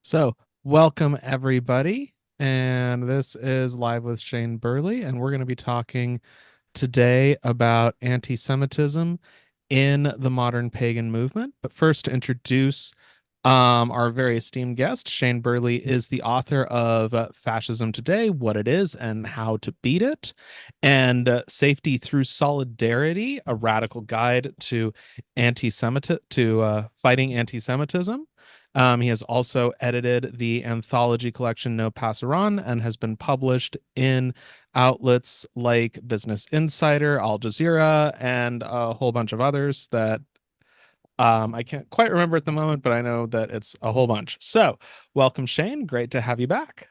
So, welcome everybody. And this is Live with Shane Burley. And we're going to be talking today about anti Semitism in the modern pagan movement. But first, to introduce our very esteemed guest, Shane Burley is the author of Fascism Today, What It Is and How to Beat It, and Safety Through Solidarity, a radical guide to fighting anti-Semitism. He has also edited the anthology collection No Passaran and has been published in outlets like Business Insider, Al Jazeera, and a whole bunch of others that I can't quite remember at the moment, but I know that it's a whole bunch. So, welcome, Shane. Great to have you back.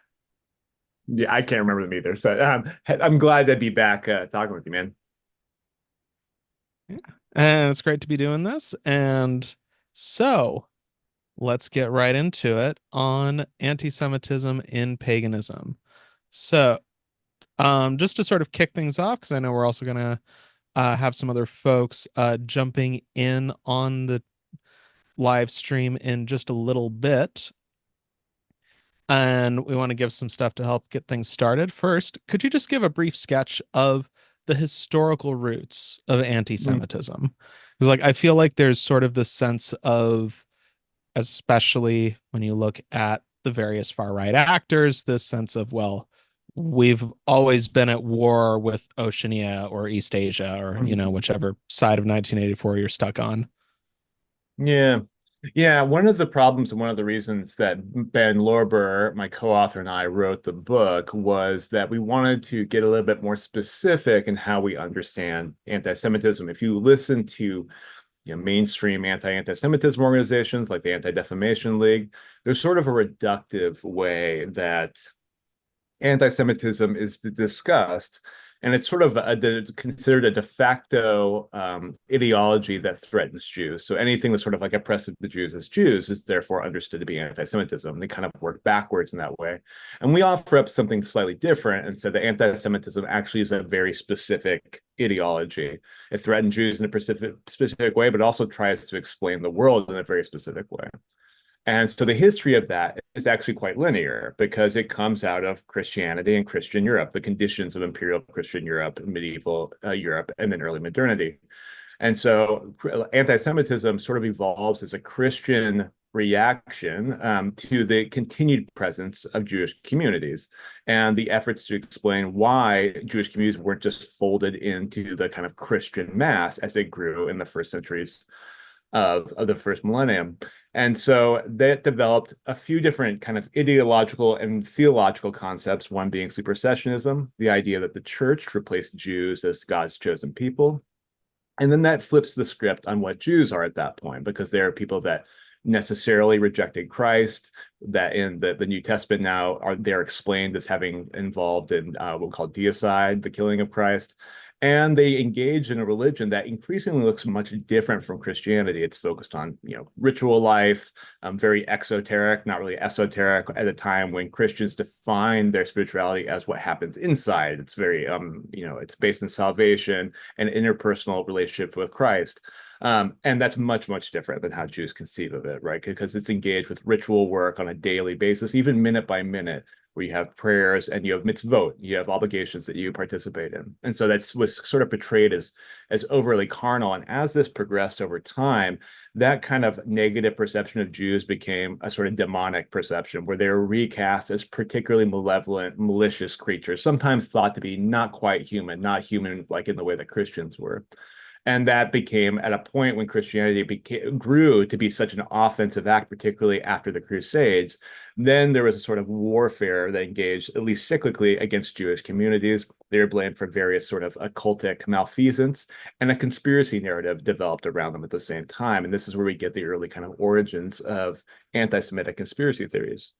Yeah, I can't remember them either. But I'm glad to be back talking with you, man. Yeah. And it's great to be doing this. And so, let's get right into it on anti-Semitism in paganism. So, just to sort of kick things off, because I know we're also going to have some other folks jumping in on the live stream in just a little bit. And we want to give some stuff to help get things started. First, could you just give a brief sketch of the historical roots of Mm. anti-Semitism? Because, like, I feel like there's sort of this sense of, especially when you look at the various far right actors, this sense of, well, we've always been at war with Oceania or East Asia or, whichever side of 1984 you're stuck on. Yeah. Yeah, one of the problems and one of the reasons that Ben Lorber, my co-author, and I wrote the book was that we wanted to get a little bit more specific in how we understand anti-Semitism. If you listen to mainstream anti-Semitism organizations like the Anti-Defamation League, there's sort of a reductive way that anti-Semitism is discussed, and it's sort of considered a de facto ideology that threatens Jews. So anything that's sort of like oppressive to Jews as Jews is therefore understood to be anti-Semitism. They kind of work backwards in that way. And we offer up something slightly different and said that anti-Semitism actually is a very specific ideology. It threatens Jews in a specific way, but also tries to explain the world in a very specific way. And so the history of that is actually quite linear because it comes out of Christianity and Christian Europe, the conditions of imperial Christian Europe, medieval Europe, and then early modernity. And so anti-Semitism sort of evolves as a Christian reaction to the continued presence of Jewish communities and the efforts to explain why Jewish communities weren't just folded into the kind of Christian mass as they grew in the first centuries of the first millennium. And so that developed a few different kind of ideological and theological concepts, one being supersessionism, the idea that the church replaced Jews as God's chosen people. And then that flips the script on what Jews are at that point, because there are people that necessarily rejected Christ, that in the New Testament now they're explained as having involved in what we call deicide, the killing of Christ. And they engage in a religion that increasingly looks much different from Christianity. It's focused on, ritual life, very exoteric, not really esoteric at a time when Christians define their spirituality as what happens inside. It's very, it's based in salvation and interpersonal relationship with Christ. And that's much, much different than how Jews conceive of it, right? Because it's engaged with ritual work on a daily basis, even minute by minute, where you have prayers and you have mitzvot, you have obligations that you participate in. And so that's was sort of portrayed as overly carnal. And as this progressed over time, that kind of negative perception of Jews became a sort of demonic perception where they were recast as particularly malevolent, malicious creatures, sometimes thought to be not quite human, not human like in the way that Christians were. And that became at a point when Christianity grew to be such an offensive act, particularly after the Crusades. Then there was a sort of warfare that engaged, at least cyclically, against Jewish communities. They were blamed for various sort of occultic malfeasance, and a conspiracy narrative developed around them at the same time. And this is where we get the early kind of origins of anti-Semitic conspiracy theories.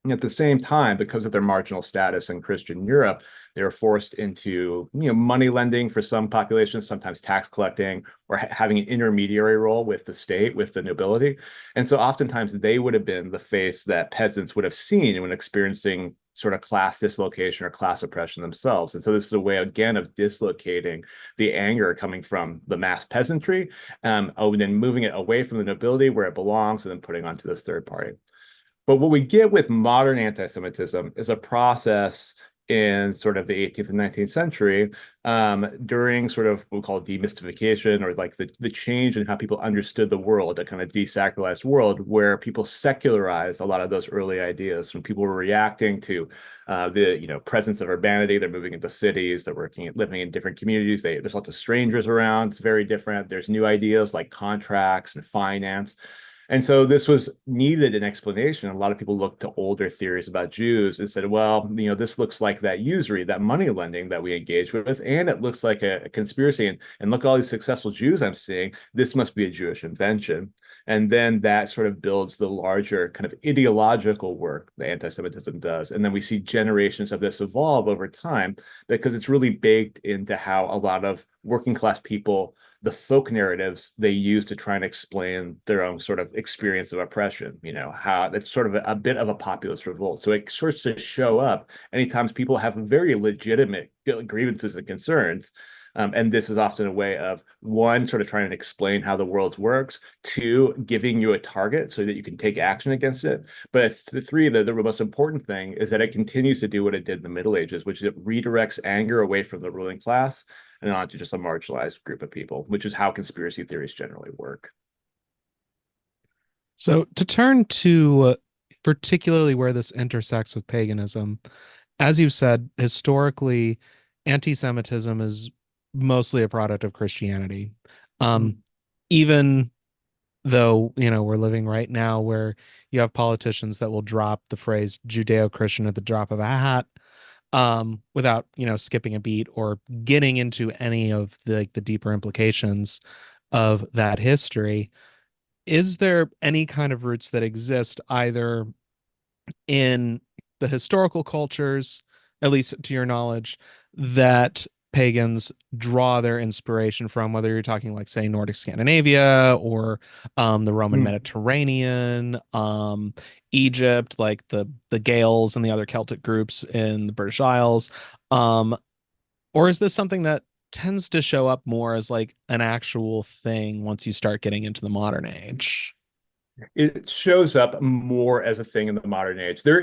At the same time, because of their marginal status in Christian Europe, they were forced into money lending for some populations, sometimes tax collecting, or having an intermediary role with the state, with the nobility. And so oftentimes they would have been the face that peasants would have seen when experiencing sort of class dislocation or class oppression themselves. And so this is a way, again, of dislocating the anger coming from the mass peasantry, and then moving it away from the nobility where it belongs, and then putting onto this third party. But what we get with modern anti-Semitism is a process in sort of the 18th and 19th century, during sort of what we call demystification, or like the change in how people understood the world, a kind of desacralized world where people secularized a lot of those early ideas. When people were reacting to the presence of urbanity, they're moving into cities, they're living in different communities. There's lots of strangers around. It's very different. There's new ideas like contracts and finance. And so this was needed an explanation. A lot of people looked to older theories about Jews and said, well, this looks like that usury, that money lending that we engage with, and it looks like a conspiracy. And look at all these successful Jews I'm seeing. This must be a Jewish invention. And then that sort of builds the larger kind of ideological work that anti-Semitism does. And then we see generations of this evolve over time because it's really baked into how a lot of working class people, the folk narratives they use to try and explain their own sort of experience of oppression, how that's sort of a bit of a populist revolt. So it starts to show up anytime people have very legitimate grievances and concerns. And this is often a way of, one, sort of trying to explain how the world works, two, giving you a target so that you can take action against it. But three, the most important thing is that it continues to do what it did in the Middle Ages, which is it redirects anger away from the ruling class and onto just a marginalized group of people, which is how conspiracy theories generally work. So to turn to particularly where this intersects with paganism, as you've said, historically, anti-Semitism is mostly a product of Christianity. Mm. Um, Even though, we're living right now where you have politicians that will drop the phrase Judeo-Christian at the drop of a hat, without, skipping a beat or getting into any of the deeper implications of that history. Is there any kind of roots that exist either in the historical cultures, at least to your knowledge, that pagans draw their inspiration from, whether you're talking like, say, Nordic Scandinavia or the Roman Mm. Mediterranean, Egypt, like the Gaels and the other Celtic groups in the British Isles, um, or is this something that tends to show up more as like an actual thing once you start getting into the modern age? It shows up more as a thing in the modern age. There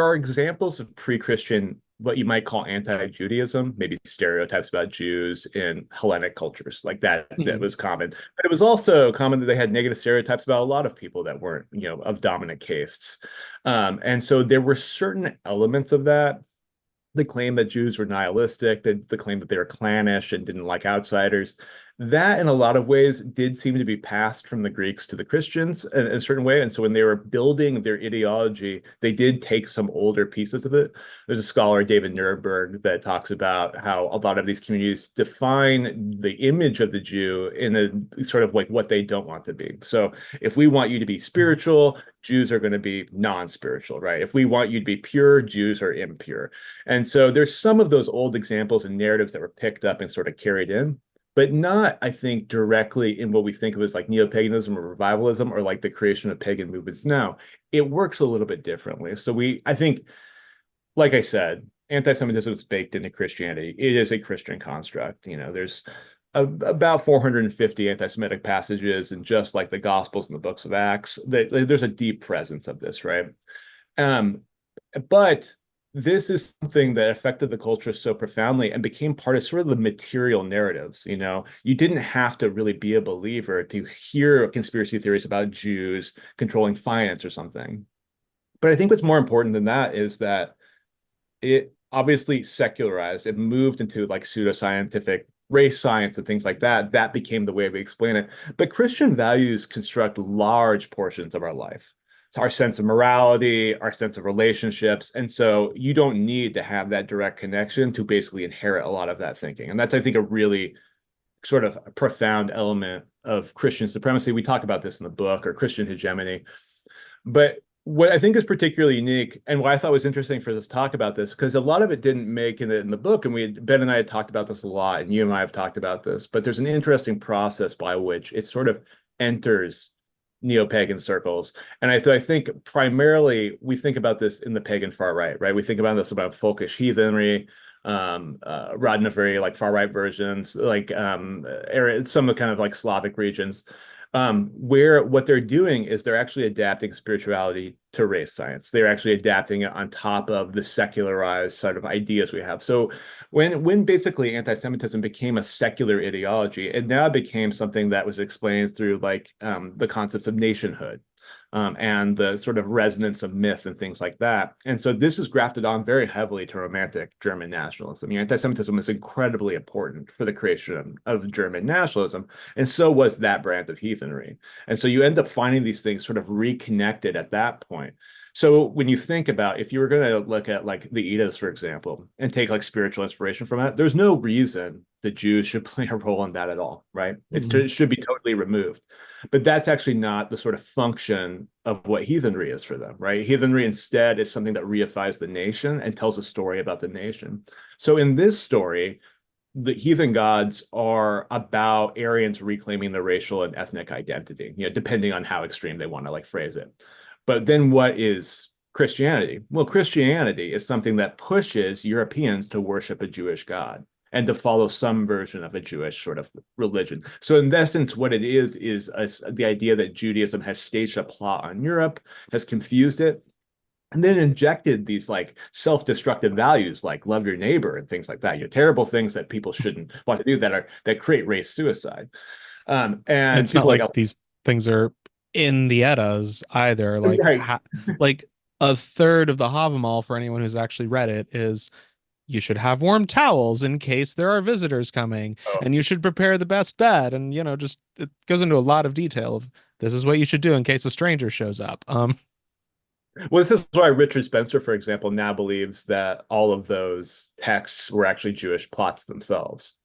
are examples of pre-Christian, what you might call anti-Judaism, maybe stereotypes about Jews in Hellenic cultures, like that Mhm. was common. But it was also common that they had negative stereotypes about a lot of people that weren't, of dominant castes. And so there were certain elements of that. The claim that Jews were nihilistic, the claim that they were clannish and didn't like outsiders. That, in a lot of ways, did seem to be passed from the Greeks to the Christians in a certain way. And so when they were building their ideology, they did take some older pieces of it. There's a scholar, David Nuremberg, that talks about how a lot of these communities define the image of the Jew in a sort of like what they don't want to be. So if we want you to be spiritual, Jews are going to be non-spiritual, right? If we want you to be pure, Jews are impure. And so there's some of those old examples and narratives that were picked up and sort of carried in, but not, I think, directly in what we think of as like neo-paganism or revivalism or like the creation of pagan movements now. It works a little bit differently. So I think, like I said, anti-Semitism is baked into Christianity. It is a Christian construct. There's about 450 anti-Semitic passages in just like the Gospels and the books of Acts. There's a deep presence of this, right? Um, but this is something that affected the culture so profoundly and became part of sort of the material narratives. You didn't have to really be a believer to hear conspiracy theories about Jews controlling finance or something. But I think what's more important than that is that it obviously secularized. It moved into like pseudoscientific race science and things like that. That became the way we explain it. But Christian values construct large portions of our life. It's our sense of morality, our sense of relationships. And so you don't need to have that direct connection to basically inherit a lot of that thinking. And that's, I think, a really sort of profound element of Christian supremacy. We talk about this in the book, or Christian hegemony. But what I think is particularly unique, and what I thought was interesting for us to talk about this, because a lot of it didn't make in the book, and Ben and I had talked about this a lot, and you and I have talked about this, but there's an interesting process by which it sort of enters neo-pagan circles. And I think primarily we think about this in the pagan far right, right? We think about this about folkish heathenry, Roddenberry, like far right versions, like some of the kind of like Slavic regions. Where what they're doing is they're actually adapting spirituality to race science. They're actually adapting it on top of the secularized sort of ideas we have. So when basically anti-Semitism became a secular ideology, it now became something that was explained through like the concepts of nationhood. And the sort of resonance of myth and things like that. And so this is grafted on very heavily to Romantic German nationalism. Anti-Semitism is incredibly important for the creation of German nationalism, and so was that brand of heathenry. And so you end up finding these things sort of reconnected at that point. So when you think about if you were going to look at like the Eddas, for example, and take like spiritual inspiration from it, there's no reason the Jews should play a role in that at all, right? Mhm. It should be totally removed. But that's actually not the sort of function of what heathenry is for them, right? Heathenry instead is something that reifies the nation and tells a story about the nation. So in this story, the heathen gods are about Aryans reclaiming their racial and ethnic identity, depending on how extreme they want to like phrase it. But then what is Christianity? Well, Christianity is something that pushes Europeans to worship a Jewish God and to follow some version of a Jewish sort of religion. So, in essence, what it is the idea that Judaism has staged a plot on Europe, has confused it, and then injected these like self-destructive values like love your neighbor and things like that. Terrible things that people shouldn't want to do that create race suicide. And It's not people like like these things are in the Eddas either. Like right. like a third of the Havamal, for anyone who's actually read it, is you should have warm towels in case there are visitors coming, Oh. and you should prepare the best bed, and just it goes into a lot of detail of this is what you should do in case a stranger shows up. Well, this is why Richard Spencer, for example, now believes that all of those texts were actually Jewish plots themselves.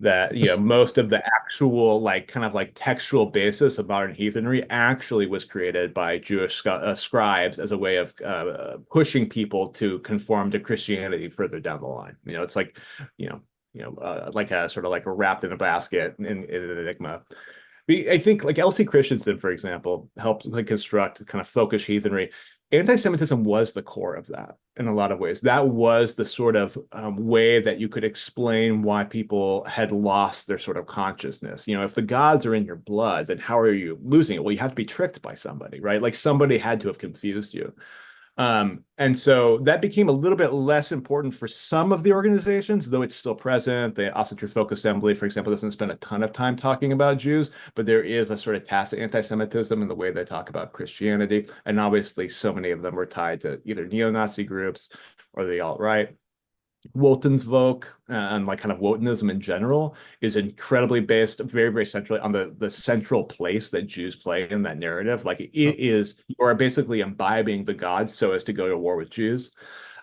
That most of the actual like kind of like textual basis of modern heathenry actually was created by Jewish scribes as a way of pushing people to conform to Christianity further down the line. It's like like a sort of like a wrapped in a basket in an enigma. I think like L.C. Christensen, for example, helped like construct kind of folkish heathenry. Anti-Semitism was the core of that in a lot of ways. That was the sort of way that you could explain why people had lost their sort of consciousness. If the gods are in your blood, then how are you losing it? Well, you have to be tricked by somebody, right? Like somebody had to have confused you. And so that became a little bit less important for some of the organizations, though it's still present. The Osseter Folk Assembly, for example, doesn't spend a ton of time talking about Jews, but there is a sort of tacit anti-Semitism in the way they talk about Christianity. And obviously, so many of them were tied to either neo-Nazi groups or the alt-right. Wotansvolk and like kind of Wotanism in general is incredibly based very, very centrally on the central place that Jews play in that narrative. Like it is, you are basically imbibing the gods so as to go to war with Jews.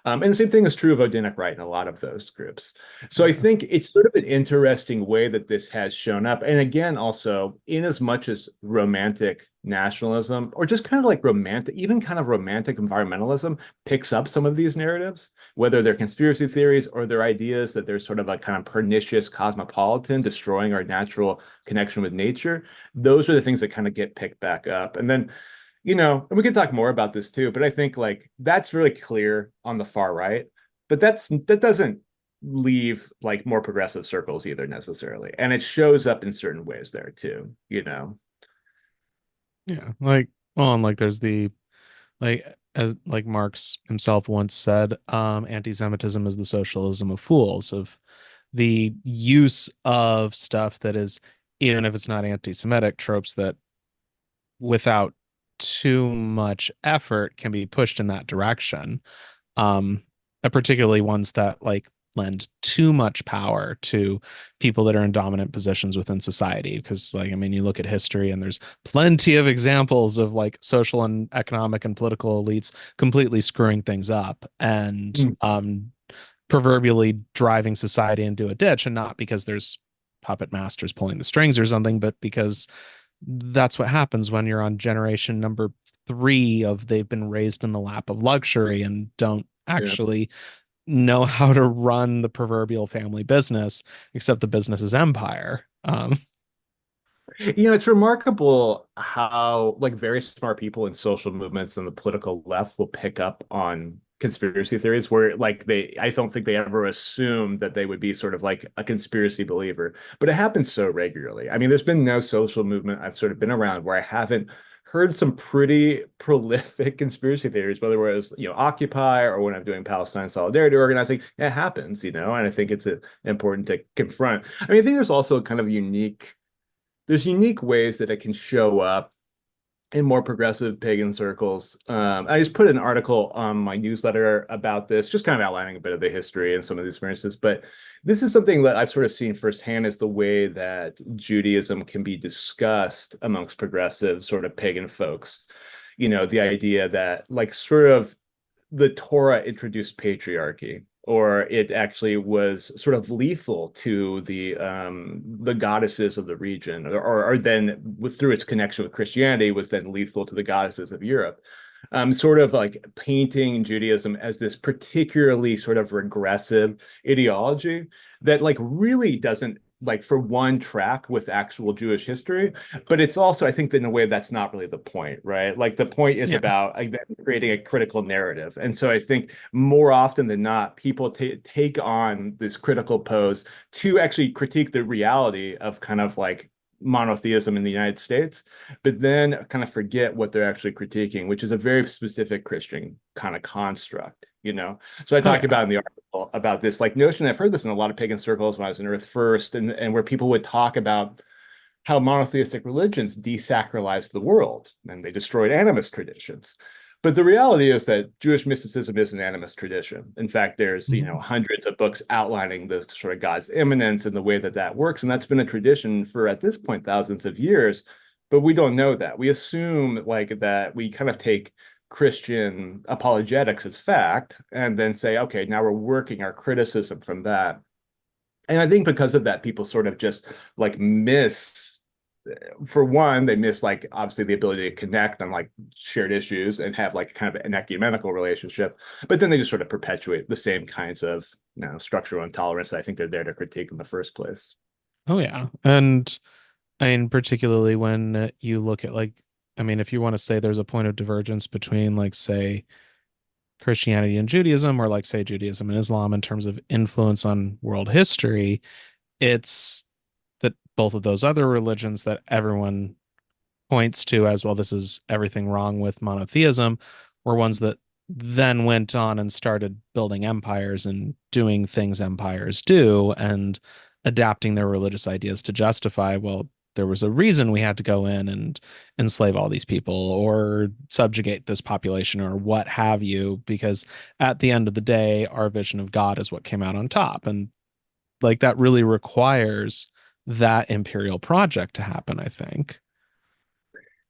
And the same thing is true of Odinic Rite in a lot of those groups. So I Yeah. think it's sort of an interesting way that this has shown up. And again, also, in as much as romantic nationalism, or just kind of like romantic, even kind of romantic environmentalism, picks up some of these narratives, whether they're conspiracy theories or they're ideas that there's sort of a kind of pernicious cosmopolitan destroying our natural connection with nature, those are the things that kind of get picked back up. And then and we can talk more about this too, but I think like that's really clear on the far right, but that doesn't leave like more progressive circles either necessarily. And it shows up in certain ways there too. Yeah, like well, and like there's the like as like Marx himself once said, anti-Semitism is the socialism of fools, of the use of stuff that is, even if it's not anti-Semitic, tropes that without too much effort can be pushed in that direction. Um, and particularly ones that like lend too much power to people that are in dominant positions within society. Because, like, I mean, you look at history and there's plenty of examples of like social and economic and political elites completely screwing things up and Mm. proverbially driving society into a ditch, and not because there's puppet masters pulling the strings or something, but because that's what happens when you're on generation number three of they've been raised in the lap of luxury and don't Yeah. actually know how to run the proverbial family business, except the business is empire. It's remarkable how like very smart people in social movements and the political left will pick up on conspiracy theories where like I don't think they ever assumed that they would be sort of like a conspiracy believer, but it happens so regularly. I mean, there's been no social movement I've sort of been around where I haven't heard some pretty prolific conspiracy theories, whether it was, Occupy or when I'm doing Palestine solidarity organizing. It happens, and I think it's important to confront. I mean, I think there's also kind of there's unique ways that it can show up in more progressive pagan circles. I just put an article on my newsletter about this, just kind of outlining a bit of the history and some of the experiences. But this is something that I've sort of seen firsthand is the way that Judaism can be discussed amongst progressive sort of pagan folks. The idea that like sort of the Torah introduced patriarchy, or it actually was sort of lethal to the goddesses of the region, or then through its connection with Christianity was then lethal to the goddesses of Europe. Sort of like painting Judaism as this particularly sort of regressive ideology that like really doesn't like for one track with actual Jewish history, but it's also I think that in a way that's not really the point, right? Like the point is Yeah. about like, creating a critical narrative, and so I think more often than not, people take on this critical pose to actually critique the reality of kind of like monotheism in the United States, but then kind of forget what they're actually critiquing, which is a very specific Christian kind of construct. So I Oh talk yeah. about in the article about this like notion. I've heard this in a lot of pagan circles when I was in Earth First, and where people would talk about how monotheistic religions desacralized the world and they destroyed animist traditions. But the reality is that Jewish mysticism is an animist tradition. In fact, there's Mhm. hundreds of books outlining the sort of God's immanence and the way that that works, and that's been a tradition for at this point thousands of years. But we don't know that. We assume like that we kind of take Christian apologetics as fact, and then say, okay, now we're working our criticism from that. And I think because of that, people sort of just like miss, for one, they miss like obviously the ability to connect on like shared issues and have like kind of an ecumenical relationship, but then they just sort of perpetuate the same kinds of structural intolerance that I think they're there to critique in the first place. Oh yeah. And I mean, particularly when you look at like, I mean, if you want to say there's a point of divergence between like, say, Christianity and Judaism, or like, say, Judaism and Islam in terms of influence on world history, it's that both of those other religions that everyone points to as well, this is everything wrong with monotheism, were ones that then went on and started building empires and doing things empires do and adapting their religious ideas to justify, well, there was a reason we had to go in and enslave all these people or subjugate this population or what have you, because at the end of the day, our vision of God is what came out on top. And like that really requires that imperial project to happen, I think.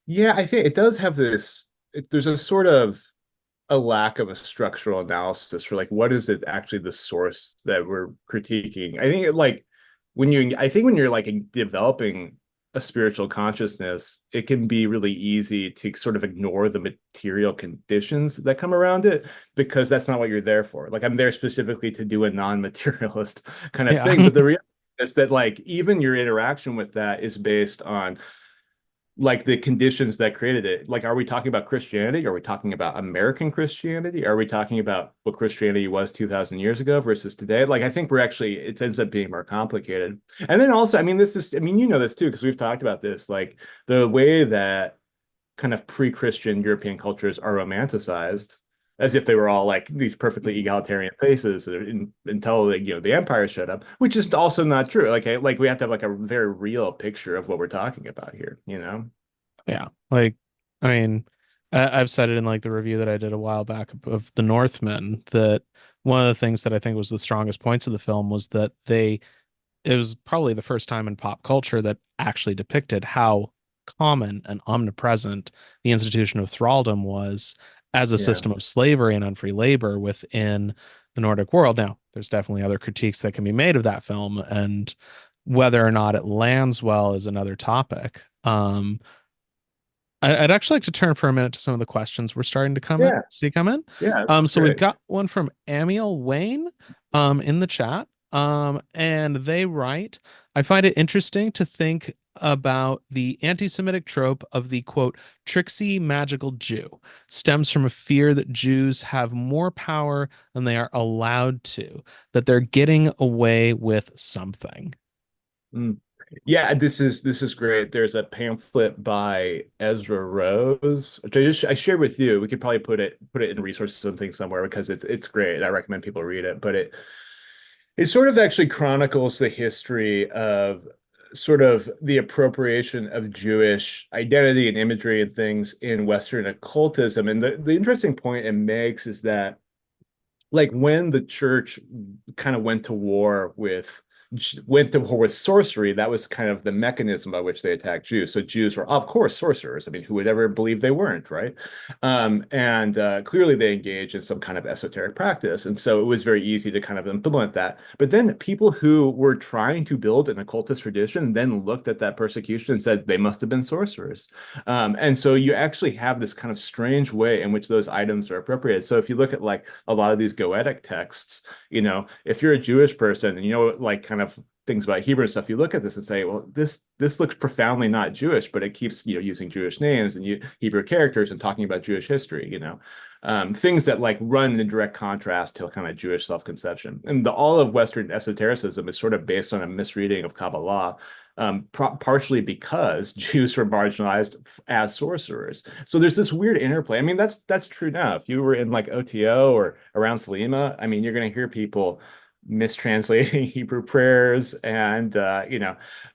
Yeah, I think it does have there's a sort of a lack of a structural analysis for like what is it actually the source that we're critiquing. I think when you're like developing a spiritual consciousness, it can be really easy to sort of ignore the material conditions that come around it because that's not what you're there for. Like I'm there specifically to do a non-materialist kind of Yeah. thing, but the reality is that like even your interaction with that is based on like the conditions that created it. Like, are we talking about Christianity? Are we talking about American Christianity? Are we talking about what Christianity was 2000 years ago versus today? Like, I think it ends up being more complicated. And then also, I mean, this too, because we've talked about this, like the way that kind of pre-Christian European cultures are romanticized as if they were all like these perfectly egalitarian places until the empire showed up, which is also not true. Like we have to have like a very real picture of what we're talking about here. Yeah. Like, I mean, I've said it in like the review that I did a while back of The Northman that one of the things that I think was the strongest points of the film was that it was probably the first time in pop culture that actually depicted how common and omnipresent the institution of thraldom was as a Yeah. system of slavery and unfree labor within the Nordic world. Now, there's definitely other critiques that can be made of that film, and whether or not it lands well is another topic. I'd actually like to turn for a minute to some of the questions we're starting to Yeah. come in. Yeah. So we've Great. got one from Amiel Wayne, in the chat. And they write, I find it interesting to think about the anti-Semitic trope of the quote, tricksy magical Jew stems from a fear that Jews have more power than they are allowed to, that they're getting away with something. Mm. Yeah, this is great. There's a pamphlet by Ezra Rose, which I shared with you. We could probably put it in resources and things somewhere because it's great. I recommend people read it. But it sort of actually chronicles the history of sort of the appropriation of Jewish identity and imagery and things in Western occultism. And the interesting point it makes is that like when the church kind of went to war with sorcery, that was kind of the mechanism by which they attacked Jews. So Jews were, of course, sorcerers. I mean, who would ever believe they weren't, right? And clearly they engaged in some kind of esoteric practice. And so it was very easy to kind of implement that. But then people who were trying to build an occultist tradition then looked at that persecution and said they must have been sorcerers. And so you actually have this kind of strange way in which those items are appropriated. So if you look at like a lot of these Goetic texts, if you're a Jewish person and like kind of things about Hebrew and stuff, you look at this and say, well, this looks profoundly not Jewish, but it keeps using Jewish names and Hebrew characters and talking about Jewish history. Things that like run in direct contrast to kind of Jewish self-conception. And all of Western esotericism is sort of based on a misreading of Kabbalah, partially because Jews were marginalized as sorcerers. So there's this weird interplay. I mean, that's true now. If you were in like OTO or around Thelema, I mean, you're going to hear people mistranslating Hebrew prayers and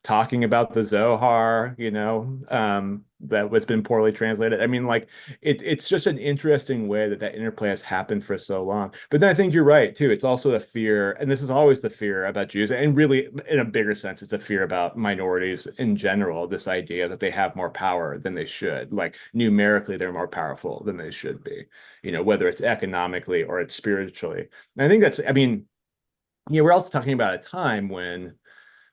talking about the Zohar, that was been poorly translated. I mean, like it's just an interesting way that interplay has happened for so long. But then I think you're right too. It's also the fear, and this is always the fear about Jews, and really in a bigger sense, it's a fear about minorities in general. This idea that they have more power than they should, like numerically, they're more powerful than they should be. Whether it's economically or it's spiritually. And I think that's, I mean, we're also talking about a time when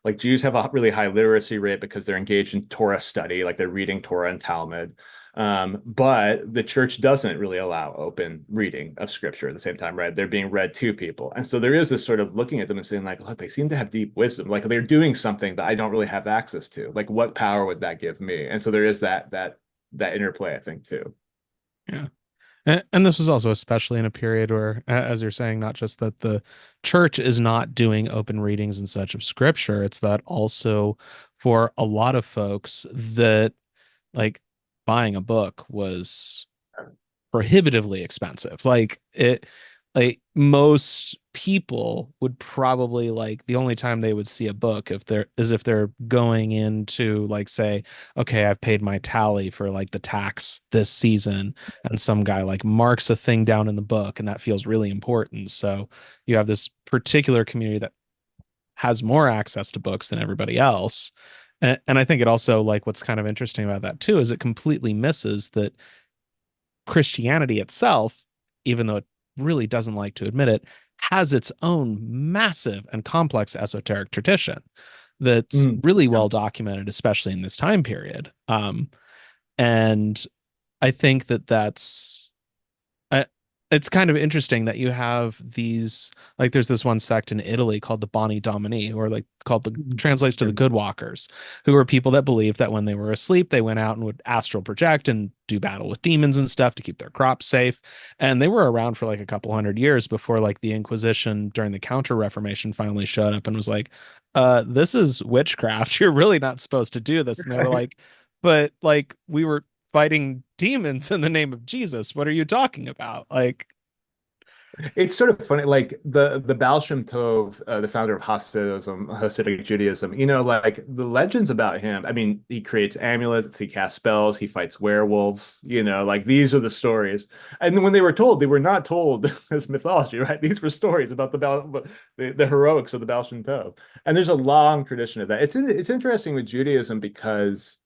like Jews have a really high literacy rate because they're engaged in Torah study, like they're reading Torah and Talmud. But the church doesn't really allow open reading of scripture at the same time, right? They're being read to people. And so there is this sort of looking at them and saying, like, look, they seem to have deep wisdom. Like they're doing something that I don't really have access to. Like, what power would that give me? And so there is that interplay, I think, too. Yeah. And this was also especially in a period where, as you're saying, not just that the church is not doing open readings and such of scripture, it's that also for a lot of folks that like buying a book was prohibitively expensive. Like most people would probably like the only time they would see a book if they're going into like say, okay, I've paid my tally for like the tax this season, and some guy like marks a thing down in the book, and that feels really important. So you have this particular community that has more access to books than everybody else. And I think it also like what's kind of interesting about that too is it completely misses that Christianity itself, even though it really doesn't like to admit it, has its own massive and complex esoteric tradition that's Mm, really yeah. well documented, especially in this time period. And I think that that's uh, it's kind of interesting that you have these like there's this one sect in Italy called the Boni Domini, or like called the translates to the Good Walkers, who are people that believe that when they were asleep, they went out and would astral project and do battle with demons and stuff to keep their crops safe. And they were around for like a couple hundred years before like the Inquisition during the Counter Reformation finally showed up and was like, this is witchcraft. You're really not supposed to do this. And they were like, but like we were fighting demons in the name of Jesus. What are you talking about? Like, It's sort of funny, like the Baal Shem Tov, the founder of Hasidic Judaism. Like the legends about him. I mean, he creates amulets, he casts spells, he fights werewolves. Like these are the stories. And when they were told, they were not told as mythology, right? These were stories about the heroics of the Baal Shem Tov. And there's a long tradition of that. It's interesting with Judaism because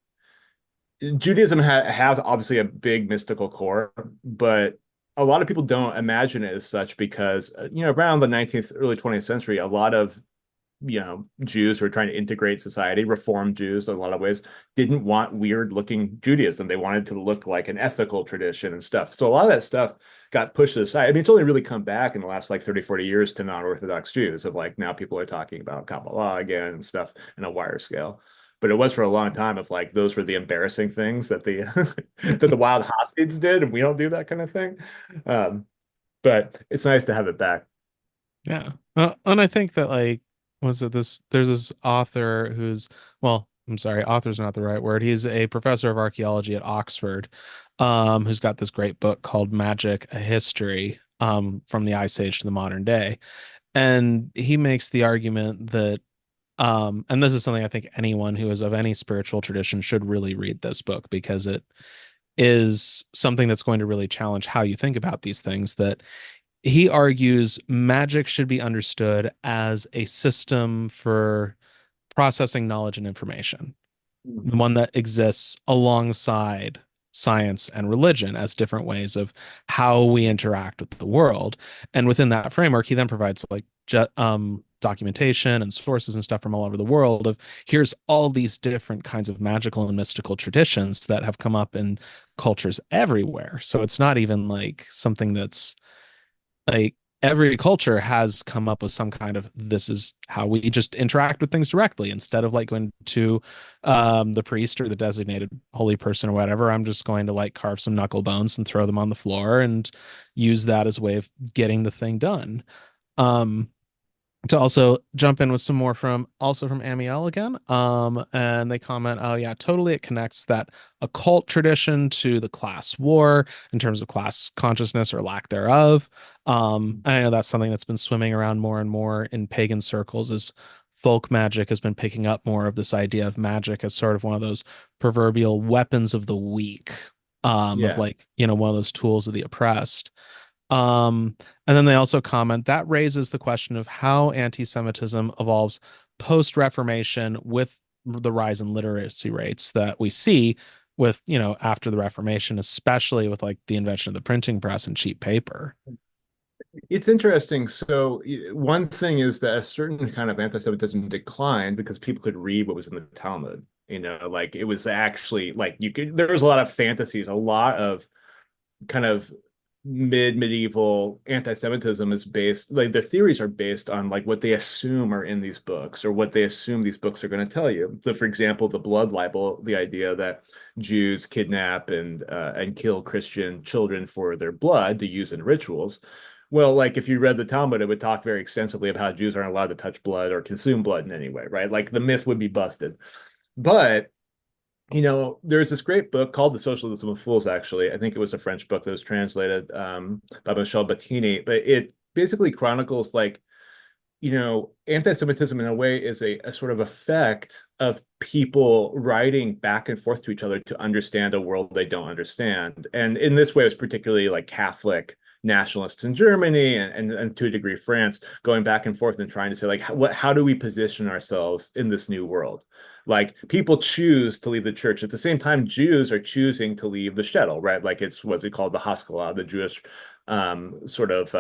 Judaism has obviously a big mystical core, but a lot of people don't imagine it as such because around the 19th, early 20th century, a lot of Jews who are trying to integrate society, reform Jews in a lot of ways, didn't want weird looking Judaism. They wanted to look like an ethical tradition and stuff. So a lot of that stuff got pushed to the side. I mean, it's only really come back in the last like 30, 40 years to non-Orthodox Jews of like now people are talking about Kabbalah again and stuff in a wider scale. But it was for a long time of like those were the embarrassing things that the that the wild Hasids did, and we don't do that kind of thing. Um, but it's nice to have it back. Yeah. And I think that like was it this there's this author who's well, I'm sorry, author's not the right word. He's a professor of archaeology at Oxford, who's got this great book called Magic, a History, from the Ice Age to the modern day. And he makes the argument that and this is something I think anyone who is of any spiritual tradition should really read this book because it is something that's going to really challenge how you think about these things that he argues magic should be understood as a system for processing knowledge and information, one that exists alongside science and religion as different ways of how we interact with the world. And within that framework, he then provides like documentation and sources and stuff from all over the world of here's all these different kinds of magical and mystical traditions that have come up in cultures everywhere. So it's not even like something that's like every culture has come up with some kind of this is how we just interact with things directly instead of like going to the priest or the designated holy person or whatever. I'm just going to like carve some knuckle bones and throw them on the floor and use that as a way of getting the thing done. um to also jump in with some more from also from Amiel again. And they comment, oh yeah, totally. It connects that occult tradition to the class war in terms of class consciousness or lack thereof. And I know that's something that's been swimming around more and more in pagan circles as folk magic has been picking up more of this idea of magic as sort of one of those proverbial weapons of the weak, of Yeah. like, one of those tools of the oppressed. And then they also comment that raises the question of how anti-Semitism evolves post-Reformation with the rise in literacy rates that we see with, after the Reformation, especially with like the invention of the printing press and cheap paper. It's interesting. So one thing is that a certain kind of anti-Semitism declined because people could read what was in the Talmud. Like it was actually like there was a lot of fantasies, a lot of kind of medieval anti-Semitism is based, like the theories are based on like what they assume are in these books or what they assume these books are going to tell you. So for example, the blood libel, the idea that Jews kidnap and kill Christian children for their blood to use in rituals. Well, like if you read the Talmud, it would talk very extensively about how Jews aren't allowed to touch blood or consume blood in any way, right? Like the myth would be busted. But there's this great book called The Socialism of Fools, actually. I think it was a French book that was translated by Michel Battini, but it basically chronicles like, anti-Semitism in a way is a sort of effect of people writing back and forth to each other to understand a world they don't understand. And in this way, it's particularly like Catholic nationalists in Germany and to a degree France going back and forth and trying to say like how do we position ourselves in this new world? Like people choose to leave the church at the same time Jews are choosing to leave the shtetl, right? Like it's what's it called, the Haskalah, the Jewish sort of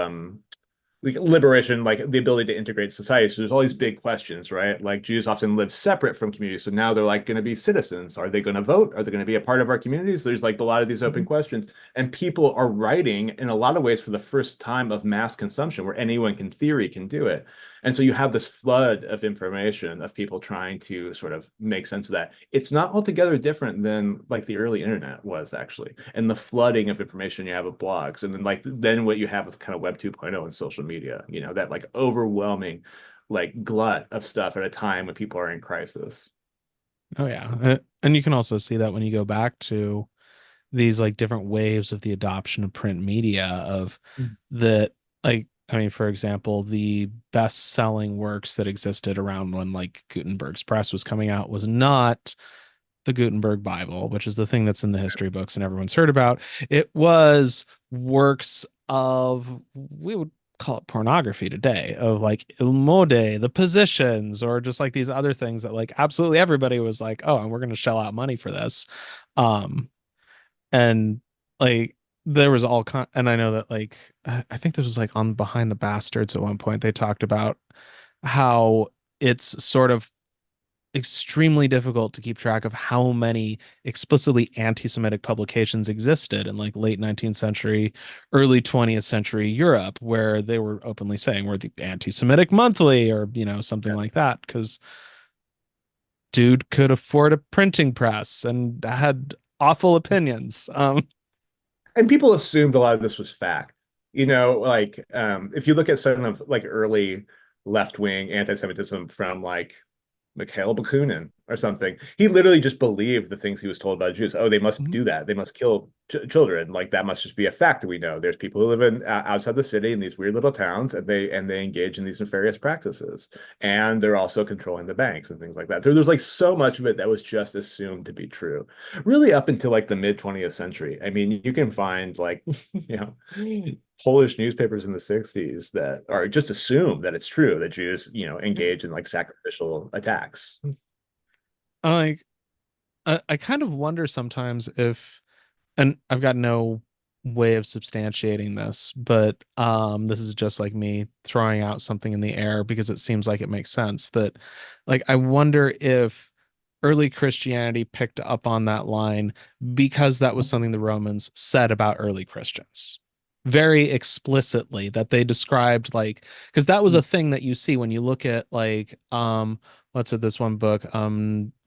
like liberation, like the ability to integrate society. So there's all these big questions, right? Like Jews often live separate from communities. So now they're like going to be citizens. Are they going to vote? Are they going to be a part of our communities? There's like a lot of these open questions. And people are writing in a lot of ways for the first time of mass consumption where anyone can theory can do it. And so you have this flood of information of people trying to sort of make sense of that. It's not altogether different than like the early internet was actually, and the flooding of information you have of blogs, and then what you have with kind of Web 2.0 and social media, that like overwhelming like glut of stuff at a time when people are in crisis. Oh yeah. And you can also see that when you go back to these like different waves of the adoption of print media of that, like I mean, for example, the best-selling works that existed around when like Gutenberg's press was coming out was not the Gutenberg Bible, which is the thing that's in the history books and everyone's heard about. It was works of, we would call it pornography today, of like Il Mode, the positions, or just like these other things that like absolutely everybody was like, oh, and we're going to shell out money for this. Um, and like there was and I know that like I think this was like on Behind the Bastards at one point they talked about how it's sort of extremely difficult to keep track of how many explicitly anti-Semitic publications existed in like late 19th century, early 20th century Europe, where they were openly saying we're the anti-Semitic monthly or, something like that. Because dude could afford a printing press and had awful opinions. And people assumed a lot of this was fact. Like if you look at some of like early left-wing anti-Semitism from like Mikhail Bakunin or something. He literally just believed the things he was told about Jews. Oh, they must Mhm. do that. They must kill children. Like that must just be a fact that we know. There's people who live in outside the city in these weird little towns, and they engage in these nefarious practices. And they're also controlling the banks and things like that. There's like so much of it that was just assumed to be true, really up until like the mid 20th century. I mean, you can find like Polish newspapers in the 60s that are just assume that it's true that Jews, engage in like sacrificial attacks. Like, I kind of wonder sometimes if, and I've got no way of substantiating this, but this is just like me throwing out something in the air because it seems like it makes sense that, like, I wonder if early Christianity picked up on that line because that was something the Romans said about early Christians very explicitly, that they described, like, because that was a thing that you see when you look at like what's it, this one book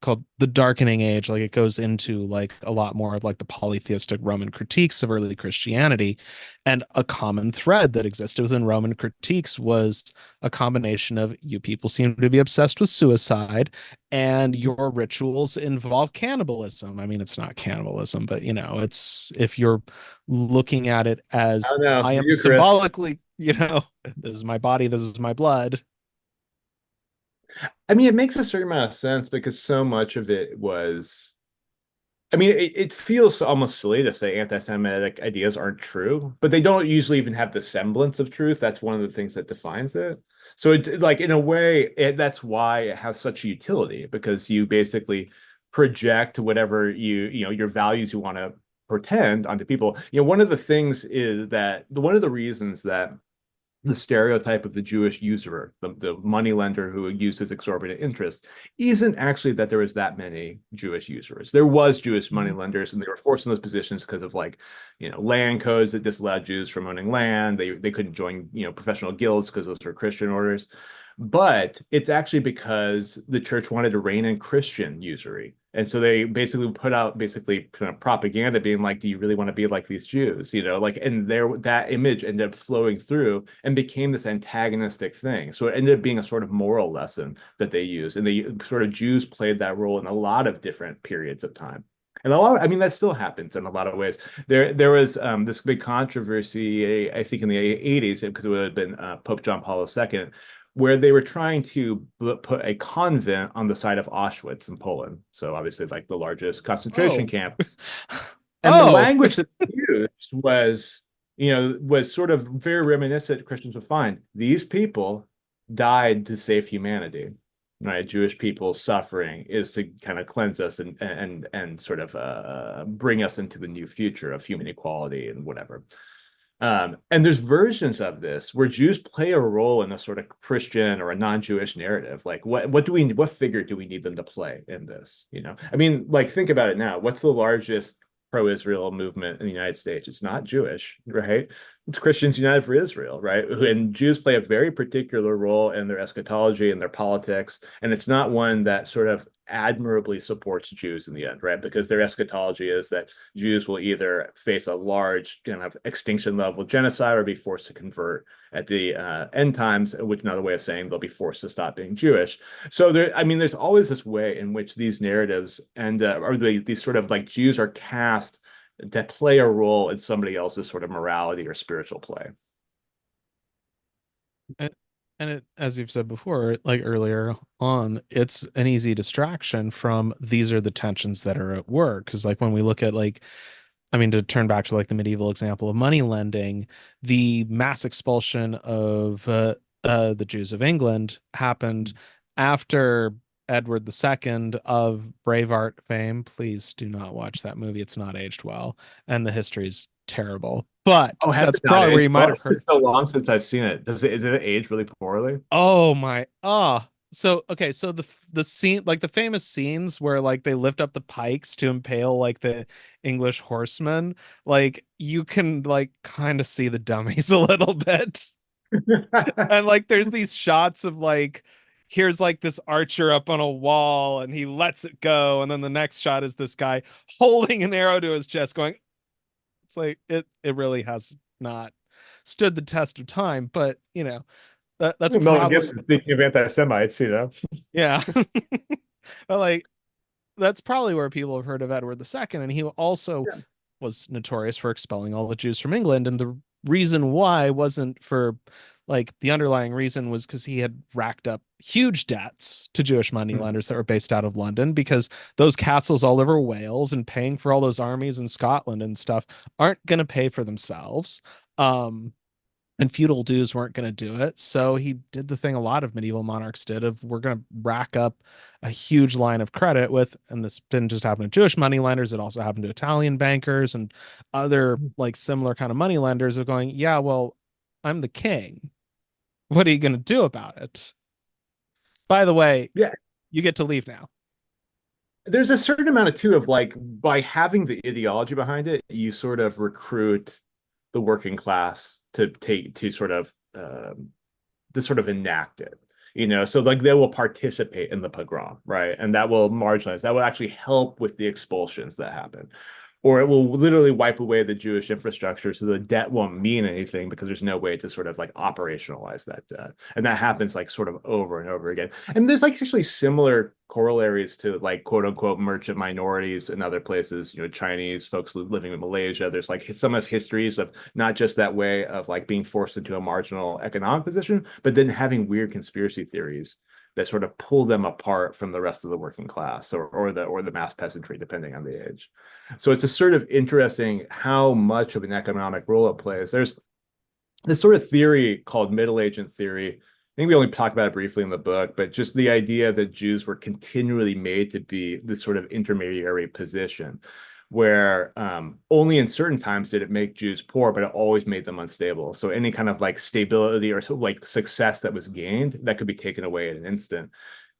called The Darkening Age. Like, it goes into like a lot more of like the polytheistic Roman critiques of early Christianity, and a common thread that existed within Roman critiques was a combination of, you people seem to be obsessed with suicide and your rituals involve cannibalism. I mean, it's not cannibalism, but it's, if you're looking at it I as, don't know. I The am Eucharist. symbolically, this is my body, this is my blood. I mean, it makes a certain amount of sense because so much of it was. I mean, it feels almost silly to say anti-Semitic ideas aren't true, but they don't usually even have the semblance of truth. That's one of the things that defines it. So it, like, in a way, that's why it has such utility, because you basically project whatever your values you want to pretend onto people. One of the things is that one of the reasons that the stereotype of the Jewish usurer, the money lender who uses exorbitant interest, isn't actually that there was that many Jewish usurers. There was Jewish money Mhm. lenders, and they were forced in those positions because of like, land codes that disallowed Jews from owning land. They couldn't join, professional guilds because those were Christian orders. But it's actually because the church wanted to rein in Christian usury. And so they basically put out basically kind of propaganda being like, do you really want to be like these Jews? Like, and there that image ended up flowing through and became this antagonistic thing. So it ended up being a sort of moral lesson that they used. And they sort of Jews played that role in a lot of different periods of time. And I mean, that still happens in a lot of ways. There was this big controversy, I think, in the 80s, because it would have been Pope John Paul II, where they were trying to put a convent on the site of Auschwitz in Poland. So obviously, like the largest concentration Oh. camp. And the Oh. language that they used was sort of very reminiscent Christians would find. These people died to save humanity, right? Jewish people's suffering is to kind of cleanse us and sort of bring us into the new future of human equality and whatever. And there's versions of this where Jews play a role in a sort of Christian or a non-Jewish narrative. Like what figure do we need them to play in this? I mean, like think about it now. What's the largest pro-Israel movement in the United States? It's not Jewish, right? It's Christians United for Israel, right? And Jews play a very particular role in their eschatology and their politics. And it's not one that sort of admirably supports Jews in the end, right? Because their eschatology is that Jews will either face a large kind of extinction level genocide or be forced to convert at the end times, which another way of saying they'll be forced to stop being Jewish. So I mean, there's always this way in which these narratives or these sort of like Jews are cast to play a role in somebody else's sort of morality or spiritual play. And it, as you've said before, like earlier on, it's an easy distraction from, these are the tensions that are at work. Because like when we look at, like, I mean, to turn back to like the medieval example of money lending, the mass expulsion of the Jews of England happened after Edward II of Braveheart fame. Please do not watch that movie. It's not aged well, and the history's terrible. But Oh, has that's it not probably where you aged might well? have It's been heard. so long since I've seen it. Is it age really poorly? Oh my, ah. So okay, so the scene, like the famous scenes where like they lift up the pikes to impale like the English horsemen, like you can like kind of see the dummies a little bit. And like there's these shots of like here's like this archer up on a wall and he lets it go, and then the next shot is this guy holding an arrow to his chest going, it's like it really has not stood the test of time, but that's Mel probably, Gibson, speaking of anti-Semites, yeah. But, like, that's probably where people have heard of Edward II, and he also Yeah. was notorious for expelling all the Jews from England. And the reason why wasn't for like the underlying reason was because he had racked up huge debts to Jewish Mhm. moneylenders that were based out of London, because those castles all over Wales and paying for all those armies in Scotland and stuff aren't going to pay for themselves. Um, and feudal dues weren't going to do it. So he did the thing a lot of medieval monarchs did of we're going to rack up a huge line of credit with, and this didn't just happen to Jewish moneylenders, it also happened to Italian bankers and other like similar kind of moneylenders of going, yeah, well, I'm the king. What are you going to do about it? By the way, Yeah. you get to leave now. There's a certain amount of too of like by having the ideology behind it, you sort of recruit the working class to sort of to sort of enact it. So like they will participate in the pogrom, right? And that will marginalize, that will actually help with the expulsions that happen. Or it will literally wipe away the Jewish infrastructure so the debt won't mean anything because there's no way to sort of like operationalize that debt. And that happens like sort of over and over again. And there's like actually similar corollaries to like quote unquote merchant minorities in other places, Chinese folks living in Malaysia. There's like some of histories of not just that way of like being forced into a marginal economic position, but then having weird conspiracy theories that sort of pull them apart from the rest of the working class or the mass peasantry, depending on the age. So it's just sort of interesting how much of an economic role it plays. There's this sort of theory called middle agent theory. I think we only talked about it briefly in the book, but just the idea that Jews were continually made to be this sort of intermediary position where only in certain times did it make Jews poor, but it always made them unstable. So any kind of like stability or sort of like success that was gained, that could be taken away in an instant.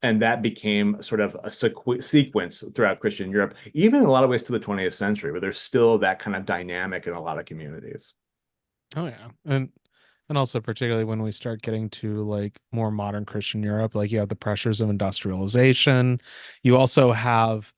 And that became sort of a sequence throughout Christian Europe, even in a lot of ways to the 20th century, where there's still that kind of dynamic in a lot of communities. Oh yeah. And also particularly when we start getting to like more modern Christian Europe, like you have the pressures of industrialization. You also have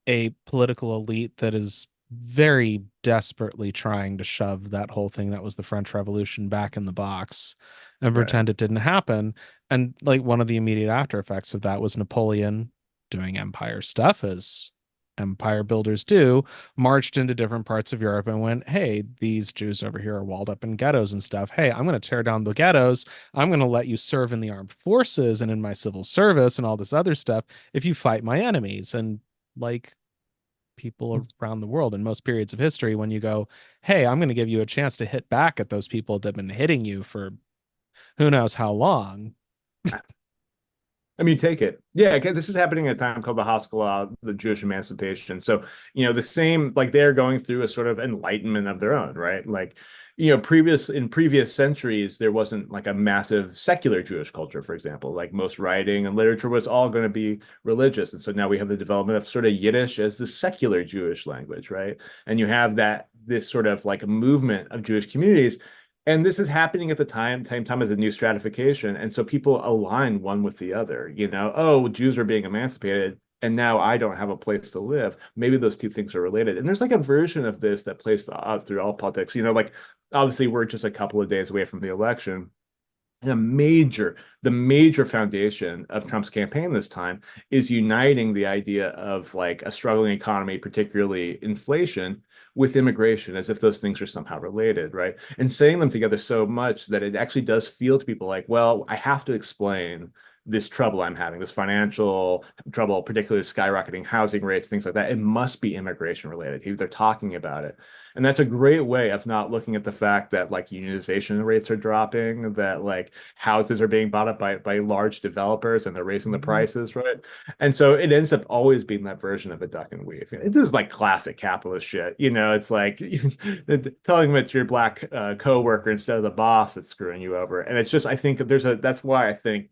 a political elite that is very desperately trying to shove that whole thing that was the French Revolution back in the box and Right. pretend it didn't happen. And like one of the immediate after effects of that was Napoleon doing empire stuff, as empire builders do, marched into different parts of Europe and went, hey, these Jews over here are walled up in ghettos and stuff. Hey, I'm going to tear down the ghettos. I'm going to let you serve in the armed forces and in my civil service and all this other stuff if you fight my enemies. And like people around the world in most periods of history, when you go, hey, I'm going to give you a chance to hit back at those people that have been hitting you for who knows how long. I mean, take it. Yeah, this is happening at a time called the Haskalah, the Jewish emancipation. So, the same, like they're going through a sort of enlightenment of their own, right? Like, previous centuries, there wasn't like a massive secular Jewish culture, for example. Like most writing and literature was all going to be religious. And so now we have the development of sort of Yiddish as the secular Jewish language, right? And you have this sort of like a movement of Jewish communities, and this is happening at the same time as a new stratification. And so people align one with the other, oh, Jews are being emancipated and now I don't have a place to live. Maybe those two things are related. And there's like a version of this that plays out through all politics, like obviously we're just a couple of days away from the election. The major foundation of Trump's campaign this time is uniting the idea of like a struggling economy, particularly inflation, with immigration, as if those things are somehow related, right? And saying them together so much that it actually does feel to people like, well, I have to explain this trouble I'm having, this financial trouble, particularly skyrocketing housing rates, things like that. It must be immigration related. They're talking about it. And that's a great way of not looking at the fact that like unionization rates are dropping, that like houses are being bought up by large developers and they're raising the Mhm. prices, right? And so it ends up always being that version of a duck and weave. This is like classic capitalist shit. It's like telling them it's your black coworker instead of the boss that's screwing you over. And it's just, I think that's why I think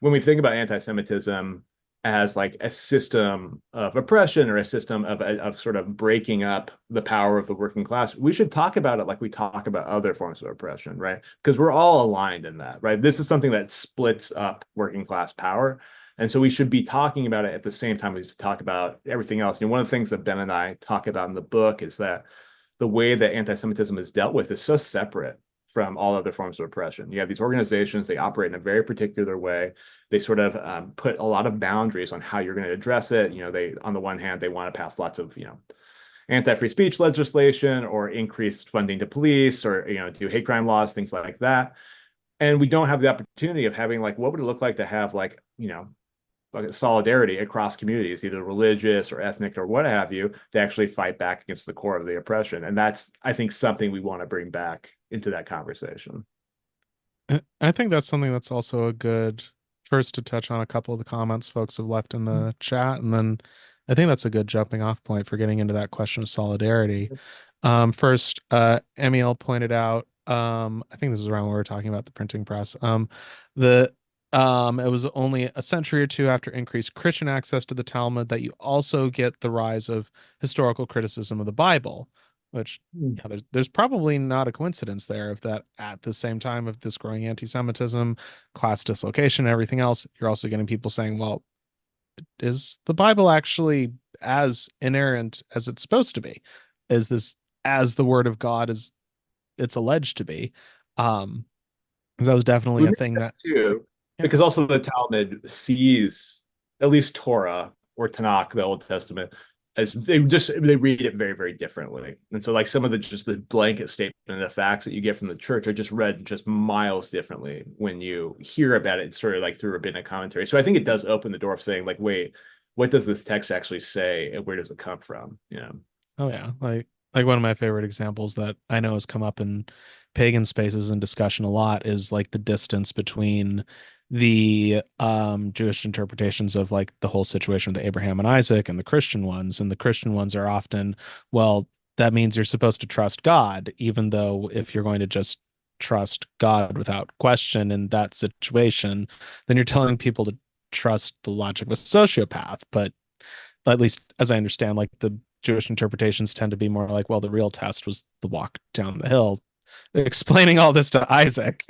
when we think about anti-Semitism as like a system of oppression or a system of sort of breaking up the power of the working class, we should talk about it like we talk about other forms of oppression, right? Because we're all aligned in that, right? This is something that splits up working class power. And so we should be talking about it at the same time as we talk about everything else. One of the things that Ben and I talk about in the book is that the way that anti-Semitism is dealt with is so separate from all other forms of oppression. You have these organizations, they operate in a very particular way. They sort of put a lot of boundaries on how you're going to address it. They, on the one hand, they want to pass lots of, anti-free speech legislation or increased funding to police or, do hate crime laws, things like that. And we don't have the opportunity of having like, what would it look like to have like, like solidarity across communities, either religious or ethnic or what have you, to actually fight back against the core of the oppression. And that's, I think, something we want to bring back into that conversation. I think that's something that's also a good first to touch on a couple of the comments folks have left in the chat. And then I think that's a good jumping off point for getting into that question of solidarity. First, Emiel pointed out, I think this was around when we were talking about the printing press. The it was only a century or two after increased Christian access to the Talmud that you also get the rise of historical criticism of the Bible, which Mm. yeah, there's probably not a coincidence there of that at the same time of this growing anti-Semitism, class dislocation, and everything else, you're also getting people saying, well, is the Bible actually as inerrant as it's supposed to be? Is this as the word of God as it's alleged to be? Um, 'Cause that was definitely We a missed thing that that, too, yeah. because also the Talmud sees at least Torah or Tanakh, the Old Testament, as they read it very, very differently. And so like some of the blanket statement and the facts that you get from the church are just read just miles differently when you hear about it sort of like through rabbinic commentary. So I think it does open the door of saying like, wait, what does this text actually say and where does it come from? Oh yeah, like one of my favorite examples that I know has come up in pagan spaces and discussion a lot is like the distance between the Jewish interpretations of like the whole situation with Abraham and Isaac and the Christian ones. And the Christian ones are often, well, that means you're supposed to trust God, even though if you're going to just trust God without question in that situation, then you're telling people to trust the logic of a sociopath. But at least as I understand, like the Jewish interpretations tend to be more like, well, the real test was the walk down the hill, explaining all this to Isaac.